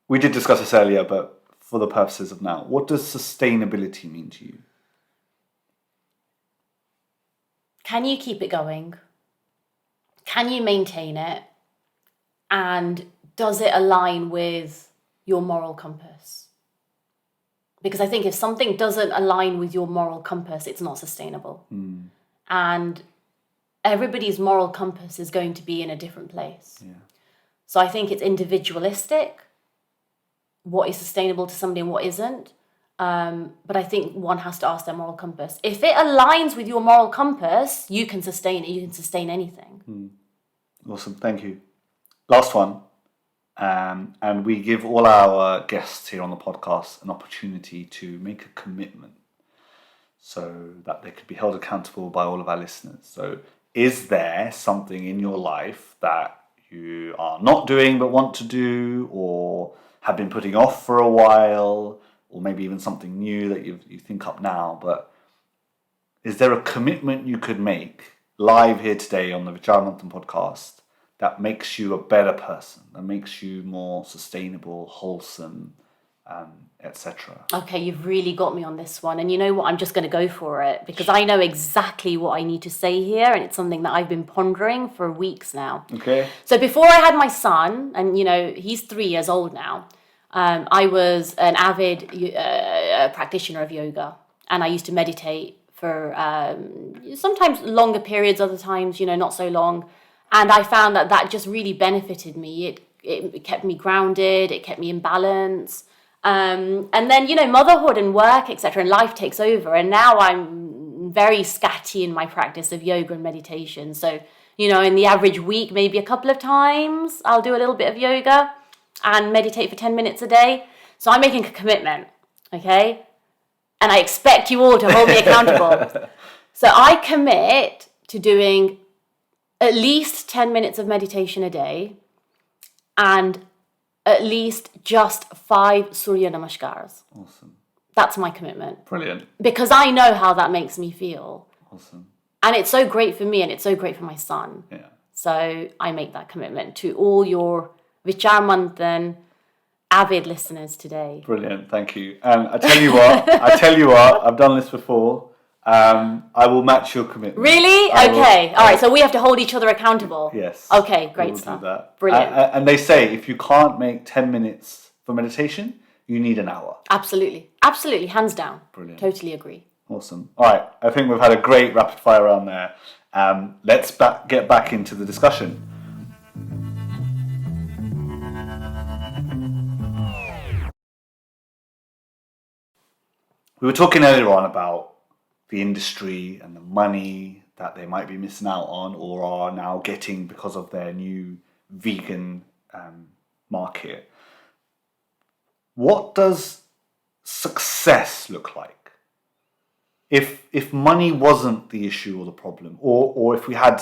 We did discuss this earlier, but for the purposes of now, what does sustainability mean to you? Can you keep it going? Can you maintain it? And does it align with your moral compass? Because I think if something doesn't align with your moral compass, it's not sustainable. And everybody's moral compass is going to be in a different place. Yeah. So I think it's individualistic, what is sustainable to somebody and what isn't. But I think one has to ask their moral compass. If it aligns with your moral compass, you can sustain it. You can sustain anything. Awesome. Thank you. Last one. And we give all our guests here on the podcast an opportunity to make a commitment so that they could be held accountable by all of our listeners. So is there something in your life that you are not doing but want to do, or have been putting off for a while, or maybe even something new that you think up now, but is there a commitment you could make live here today on the Vichaar Manthan Podcast that makes you a better person, that makes you more sustainable, wholesome, etc.? Okay, you've really got me on this one. And you know what? I'm just going to go for it because I know exactly what I need to say here. And it's something that I've been pondering for weeks now. Okay. So before I had my son, and he's 3 years old now, I was an avid practitioner of yoga. And I used to meditate for sometimes longer periods, other times, not so long. And I found that just really benefited me. It kept me grounded. It kept me in balance. And then, motherhood and work, etc., and life takes over. And now I'm very scatty in my practice of yoga and meditation. So, in the average week, maybe a couple of times, I'll do a little bit of yoga and meditate for 10 minutes a day. So I'm making a commitment, okay? And I expect you all to hold me accountable. So I commit to doing at least 10 minutes of meditation a day and at least just 5 Surya Namaskars. Awesome. That's my commitment. Brilliant. Because I know how that makes me feel. Awesome. And it's so great for me and it's so great for my son. Yeah. So I make that commitment to all your Vichaar Manthan avid listeners today. Brilliant. Thank you. And I tell you what, I've done this before. I will match your commitment. Really? Okay. All right. So we have to hold each other accountable. Yes. Okay. Great stuff. Do that. Brilliant. And they say if you can't make 10 minutes for meditation, you need an hour. Absolutely. Absolutely. Hands down. Brilliant. Totally agree. Awesome. All right. I think we've had a great rapid fire round there. Let's get back into the discussion. We were talking earlier on about the industry and the money that they might be missing out on or are now getting because of their new vegan market. What does success look like? If money wasn't the issue or the problem, or if we had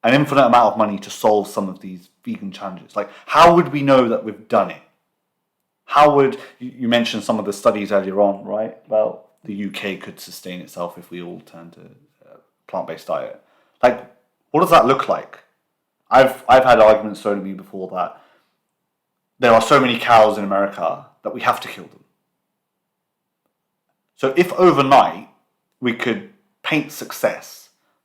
an infinite amount of money to solve some of these vegan challenges, like how would we know that we've done it? How would, you mentioned some of the studies earlier on, right? Well, the UK could sustain itself if we all turn to a plant-based diet. Like, what does that look like? I've had arguments thrown at me before that there are so many cows in America that we have to kill them. So if overnight we could paint success,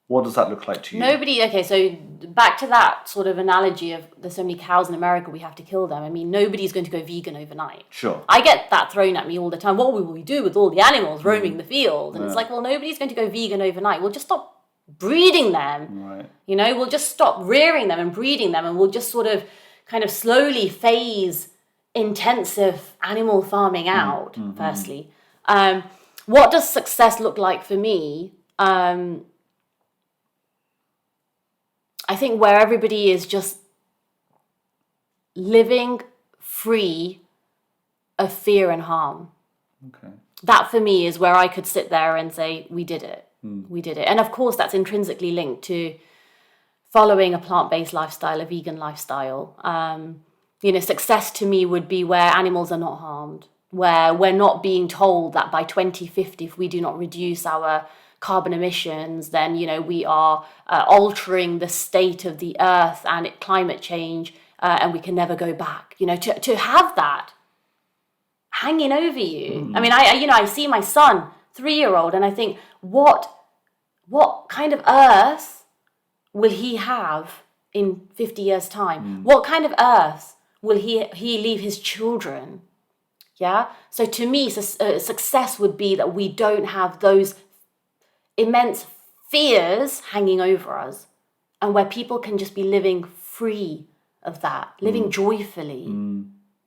what does that look like to you? Okay, so back to that sort of analogy of there's so many cows in America, we have to kill them. I mean, nobody's going to go vegan overnight. Sure. I get that thrown at me all the time. What will we do with all the animals roaming the field? And it's like, well, nobody's going to go vegan overnight. We'll just stop breeding them. Right. You know, we'll just stop rearing them and breeding them, and we'll just sort of kind of slowly phase intensive animal farming out, firstly. What does success look like for me? I think where everybody is just living free of fear and harm. Okay. That for me is where I could sit there and say, we did it. We did it. And of course, that's intrinsically linked to following a plant-based lifestyle, a vegan lifestyle. Success to me would be where animals are not harmed, where we're not being told that by 2050, if we do not reduce our carbon emissions, then, we are altering the state of the earth and climate change, and we can never go back. To have that hanging over you. I mean, I see my son, 3-year-old, and I think, what kind of earth will he have in 50 years' time? What kind of earth will he leave his children? Yeah. So to me, success would be that we don't have those immense fears hanging over us, and where people can just be living free of that, living joyfully,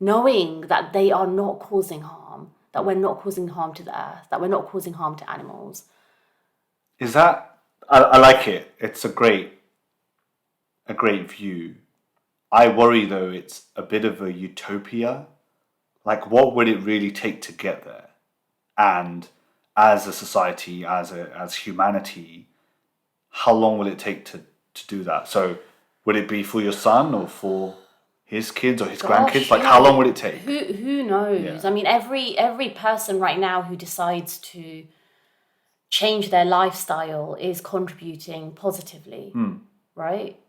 knowing that they are not causing harm, that we're not causing harm to the earth, that we're not causing harm to animals. Is that, I like it. It's a great view. I worry though, it's a bit of a utopia. Like, what would it really take to get there? And as a society, as humanity, how long will it take to do that? So would it be for your son or for his kids or his grandkids? Like, how long would it take? Who knows? Yeah. I mean, every person right now who decides to change their lifestyle is contributing positively, right?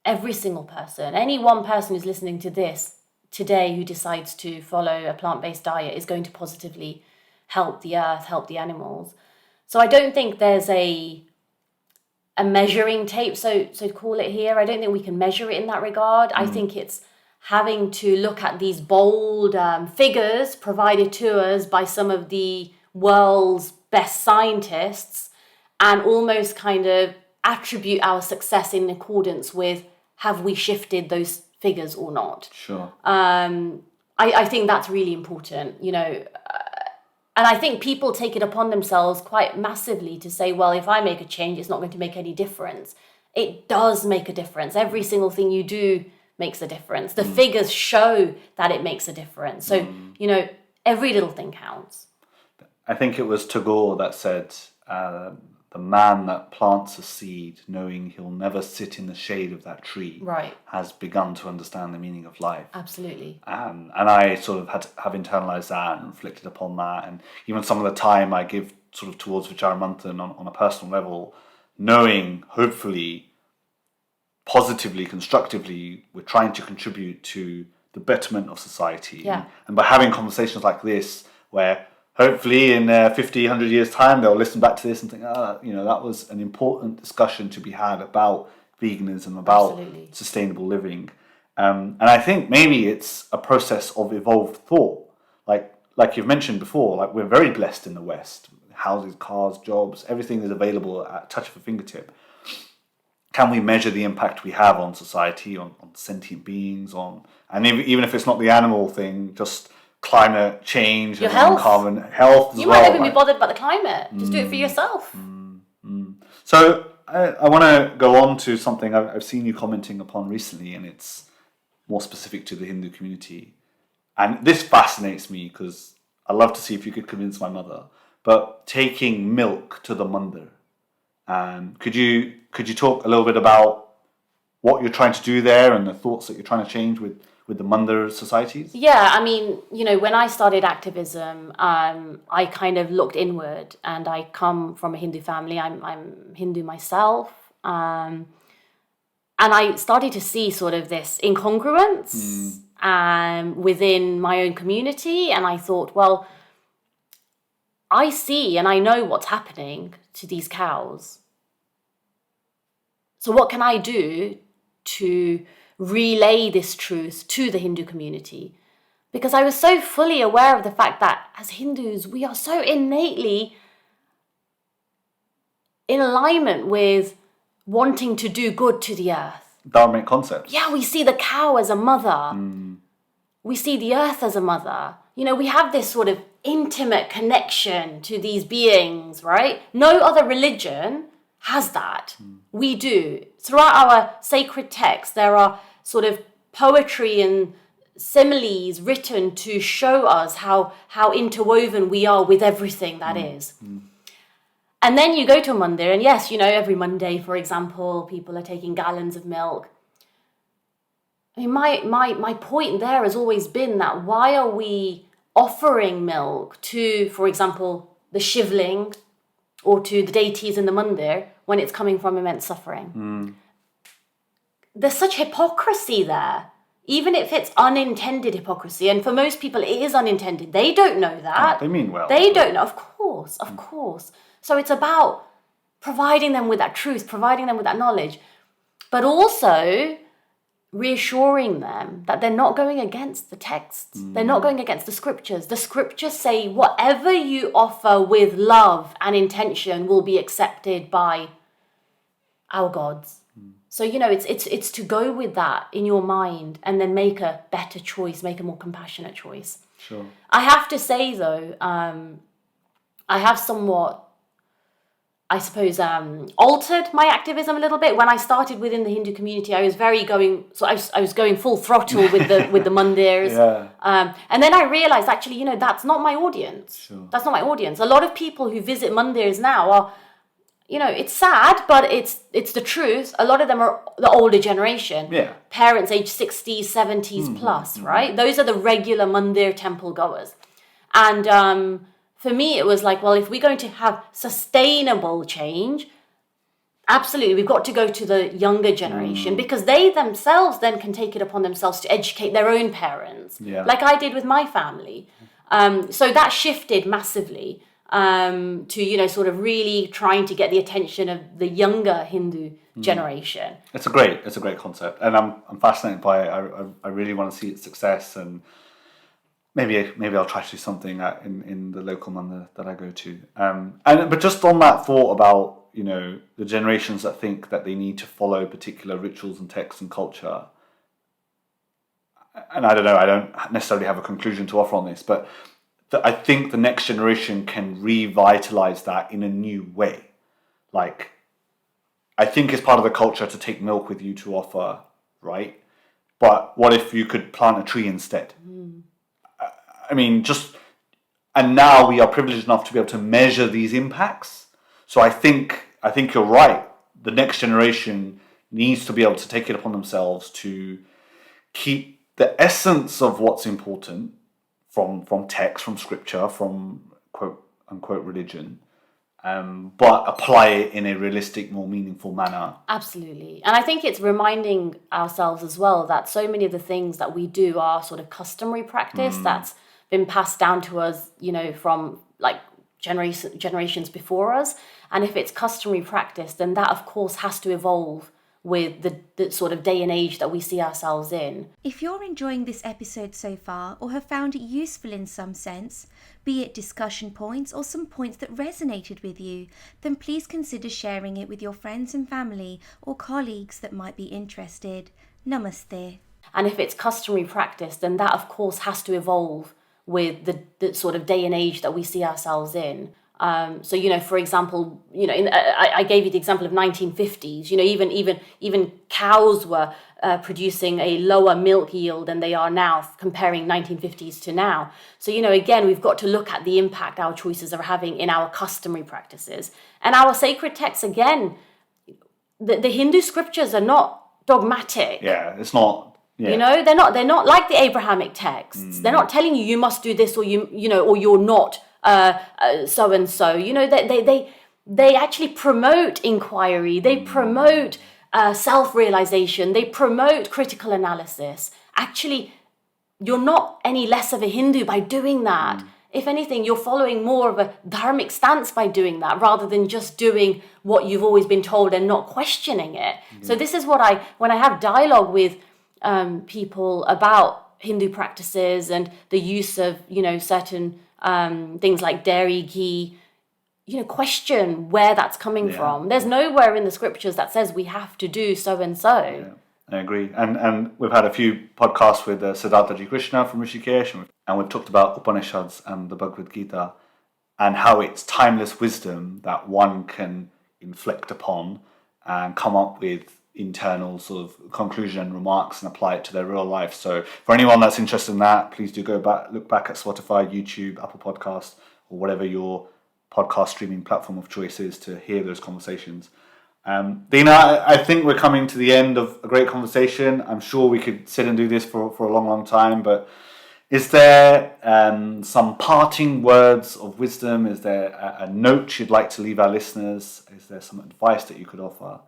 Every single person. Any one person who's listening to this today who decides to follow a plant-based diet is going to positively help the earth, help the animals. So I don't think there's a measuring tape, so to call it here. I don't think we can measure it in that regard. I think it's having to look at these bold figures provided to us by some of the world's best scientists and almost kind of attribute our success in accordance with, have we shifted those figures or not? Sure. I think that's really important, and I think people take it upon themselves quite massively to say, well, if I make a change, it's not going to make any difference. It does make a difference. Every single thing you do makes a difference. The figures show that it makes a difference. So, every little thing counts. I think it was Tagore that said, the man that plants a seed knowing he'll never sit in the shade of that tree has begun to understand the meaning of life. Absolutely. And I sort of have internalized that and reflected upon that. And even some of the time I give sort of towards Vichaar Manthan on a personal level, knowing hopefully positively, constructively, we're trying to contribute to the betterment of society. Yeah. And by having conversations like this, where hopefully in 50, 100 years' time, they'll listen back to this and think, that was an important discussion to be had about veganism, about sustainable living. And I think maybe it's a process of evolved thought. Like you've mentioned before, like we're very blessed in the West. Houses, cars, jobs, everything is available at a touch of a fingertip. Can we measure the impact we have on society, on sentient beings, and even if it's not the animal thing, just climate change, your health, carbon health as you well. might even be bothered about the climate. Just do it for yourself. So I want to go on to something I've seen you commenting upon recently, and it's more specific to the Hindu community. And this fascinates me because I love to see if you could convince my mother. But taking milk to the mandir. Could you talk a little bit about what you're trying to do there and the thoughts that you're trying to change with the mandir societies? Yeah, I mean, when I started activism, I kind of looked inward, and I come from a Hindu family. I'm Hindu myself. And I started to see sort of this incongruence within my own community. And I thought, well, I see and I know what's happening to these cows. So what can I do to relay this truth to the Hindu community? Because I was so fully aware of the fact that as Hindus, we are so innately in alignment with wanting to do good to the earth. Dharmic concepts. Yeah, we see the cow as a mother. We see the earth as a mother. We have this sort of intimate connection to these beings, right? No other religion has that. We do. Throughout our sacred texts, there are sort of poetry and similes written to show us how interwoven we are with everything that is. And then you go to a mandir, and yes, every Monday, for example, people are taking gallons of milk. I mean, my point there has always been that why are we offering milk to, for example, the Shivling or to the deities in the mandir when it's coming from immense suffering? There's such hypocrisy there, even if it's unintended hypocrisy. And for most people, it is unintended. They don't know that. They mean well. They don't know. Of course. So it's about providing them with that truth, providing them with that knowledge, but also reassuring them that they're not going against the texts. They're not going against the scriptures. The scriptures say whatever you offer with love and intention will be accepted by our gods. So, it's to go with that in your mind and then make a better choice, make a more compassionate choice. Sure. I have to say, though, I have somewhat, I suppose, altered my activism a little bit. When I started within the Hindu community, I was I was going full throttle with the mandirs. Yeah. And then I realized, actually, that's not my audience. Sure. That's not my audience. A lot of people who visit mandirs now are, it's sad, but it's the truth. A lot of them are the older generation. Yeah. Parents aged 60s, 70s plus, right? Those are the regular mandir temple goers. And for me, it was like, well, if we're going to have sustainable change, absolutely, we've got to go to the younger generation because they themselves then can take it upon themselves to educate their own parents, like I did with my family. So that shifted massively to, sort of really trying to get the attention of the younger Hindu generation. It's a great concept. And I'm fascinated by it. I really want to see its success, and Maybe I'll try to do something in the local mandir that I go to. But just on that thought about, the generations that think that they need to follow particular rituals and texts and culture. And I don't know, I don't necessarily have a conclusion to offer on this, but I think the next generation can revitalize that in a new way. Like, I think it's part of the culture to take milk with you to offer, right? but what if you could plant a tree instead? I mean, and now we are privileged enough to be able to measure these impacts. So I think you're right. The next generation needs to be able to take it upon themselves to keep the essence of what's important from text, from scripture, from quote unquote religion, but apply it in a realistic, more meaningful manner. Absolutely. And I think it's reminding ourselves as well that so many of the things that we do are sort of customary practice that's been passed down to us, from like generations before us. And if it's customary practice, then that of course has to evolve with the sort of day and age that we see ourselves in. If you're enjoying this episode so far or have found it useful in some sense, be it discussion points or some points that resonated with you, then please consider sharing it with your friends and family or colleagues that might be interested. Namaste. And if it's customary practice, then that of course has to evolve with the sort of day and age that we see ourselves in. So, for example, I gave you the example of 1950s, even cows were producing a lower milk yield than they are now, comparing 1950s to now. So, again, we've got to look at the impact our choices are having in our customary practices. And our sacred texts, again, the Hindu scriptures are not dogmatic. Yeah, it's not. Yeah. They're not like the Abrahamic texts. They're not telling you must do this or or you're not so and so. They actually promote inquiry. They promote self-realization. They promote critical analysis. Actually, you're not any less of a Hindu by doing that. If anything, you're following more of a dharmic stance by doing that, rather than just doing what you've always been told and not questioning it. So this is what when I have dialogue with people about Hindu practices and the use of, certain things like dairy, ghee, question where that's coming from. There's nowhere in the scriptures that says we have to do so and so. Yeah, I agree. And we've had a few podcasts with Siddhartha G. Krishna from Rishikesh, and we've talked about Upanishads and the Bhagavad Gita and how it's timeless wisdom that one can inflect upon and come up with internal sort of conclusion and remarks and apply it to their real life. So for anyone that's interested in that, please do look back at Spotify, YouTube, Apple Podcasts, or whatever your podcast streaming platform of choice is to hear those conversations. Dina, I think we're coming to the end of a great conversation. I'm sure we could sit and do this for a long, long time, but is there some parting words of wisdom? Is there a note you'd like to leave our listeners? Is there some advice that you could offer?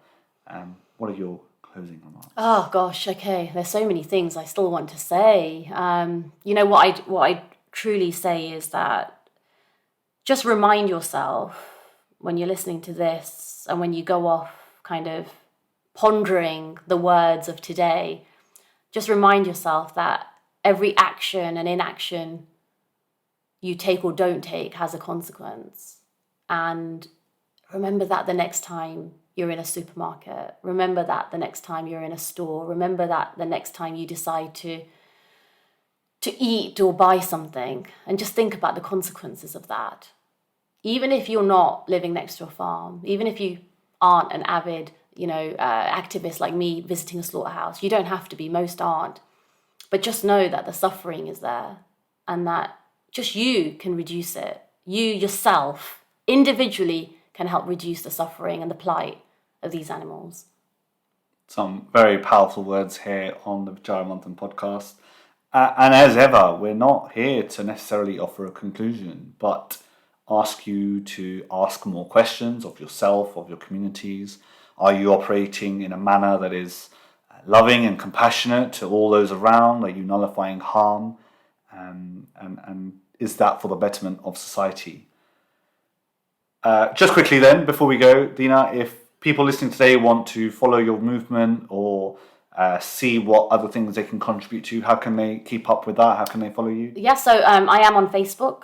What are your closing remarks? Oh gosh, okay. There's so many things I still want to say. What I truly say is that just remind yourself when you're listening to this and when you go off kind of pondering the words of today, just remind yourself that every action and inaction you take or don't take has a consequence. And remember that the next time you're in a supermarket. Remember that the next time you're in a store. Remember that the next time you decide to eat or buy something, and just think about the consequences of that. Even if you're not living next to a farm, even if you aren't an avid, activist like me visiting a slaughterhouse, you don't have to be, most aren't. But just know that the suffering is there and that just you can reduce it. You yourself, individually, can help reduce the suffering and the plight of these animals. Some very powerful words here on the Vichaar Manthan podcast. And as ever, we're not here to necessarily offer a conclusion, but ask you to ask more questions of yourself, of your communities. Are you operating in a manner that is loving and compassionate to all those around? Are you nullifying harm? And is that for the betterment of society? Just quickly then, before we go, Dina, if people listening today want to follow your movement or see what other things they can contribute to, how can they keep up with that? How can they follow you? Yeah, so I am on Facebook,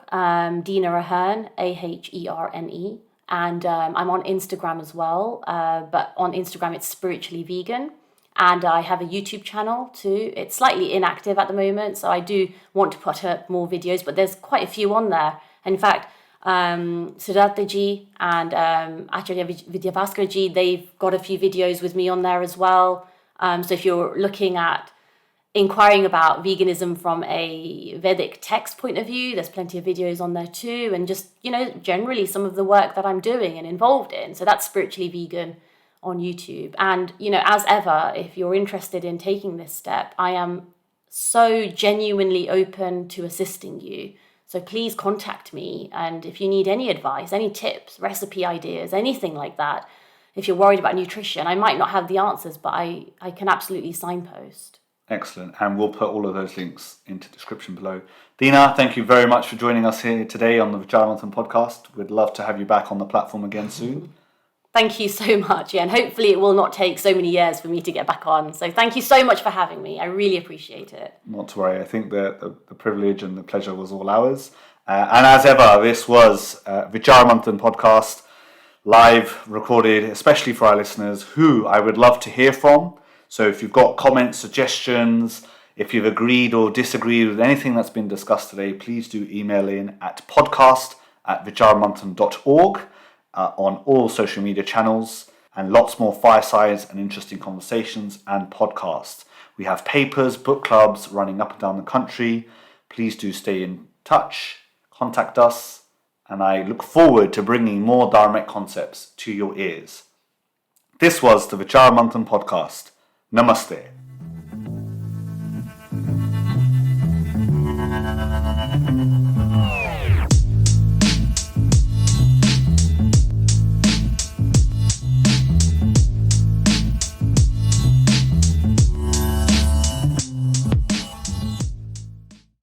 Dina Aherne, Aherne, and I'm on Instagram as well, but on Instagram it's Spiritually Vegan, and I have a YouTube channel too. It's slightly inactive at the moment, so I do want to put up more videos, but there's quite a few on there. In fact, Siddhartha Ji and Acharya Vidyabhaskar Ji, they've got a few videos with me on there as well. So if you're looking at inquiring about veganism from a Vedic text point of view. There's plenty of videos on there too, and just, generally some of the work that I'm doing and involved in. So that's Spiritually Vegan on YouTube. And, as ever, if you're interested in taking this step, I am so genuinely open to assisting you. So please contact me. And if you need any advice, any tips, recipe ideas, anything like that, if you're worried about nutrition, I might not have the answers, but I can absolutely signpost. Excellent. And we'll put all of those links into the description below. Dina, thank you very much for joining us here today on the Vichaar Manthan Podcast. We'd love to have you back on the platform again soon. Thank you so much. Yeah, and hopefully it will not take so many years for me to get back on. So thank you so much for having me. I really appreciate it. Not to worry. I think the privilege and the pleasure was all ours. And as ever, this was Vichaar Manthan Podcast, live recorded, especially for our listeners who I would love to hear from. So if you've got comments, suggestions, if you've agreed or disagreed with anything that's been discussed today, please do email in at podcast@vichaarmanthan.org on all social media channels, and lots more firesides and interesting conversations and podcasts. We have papers, book clubs running up and down the country. Please do stay in touch, contact us, and I look forward to bringing more Dharmic concepts to your ears. This was the Vichaar Manthan Podcast. Namaste.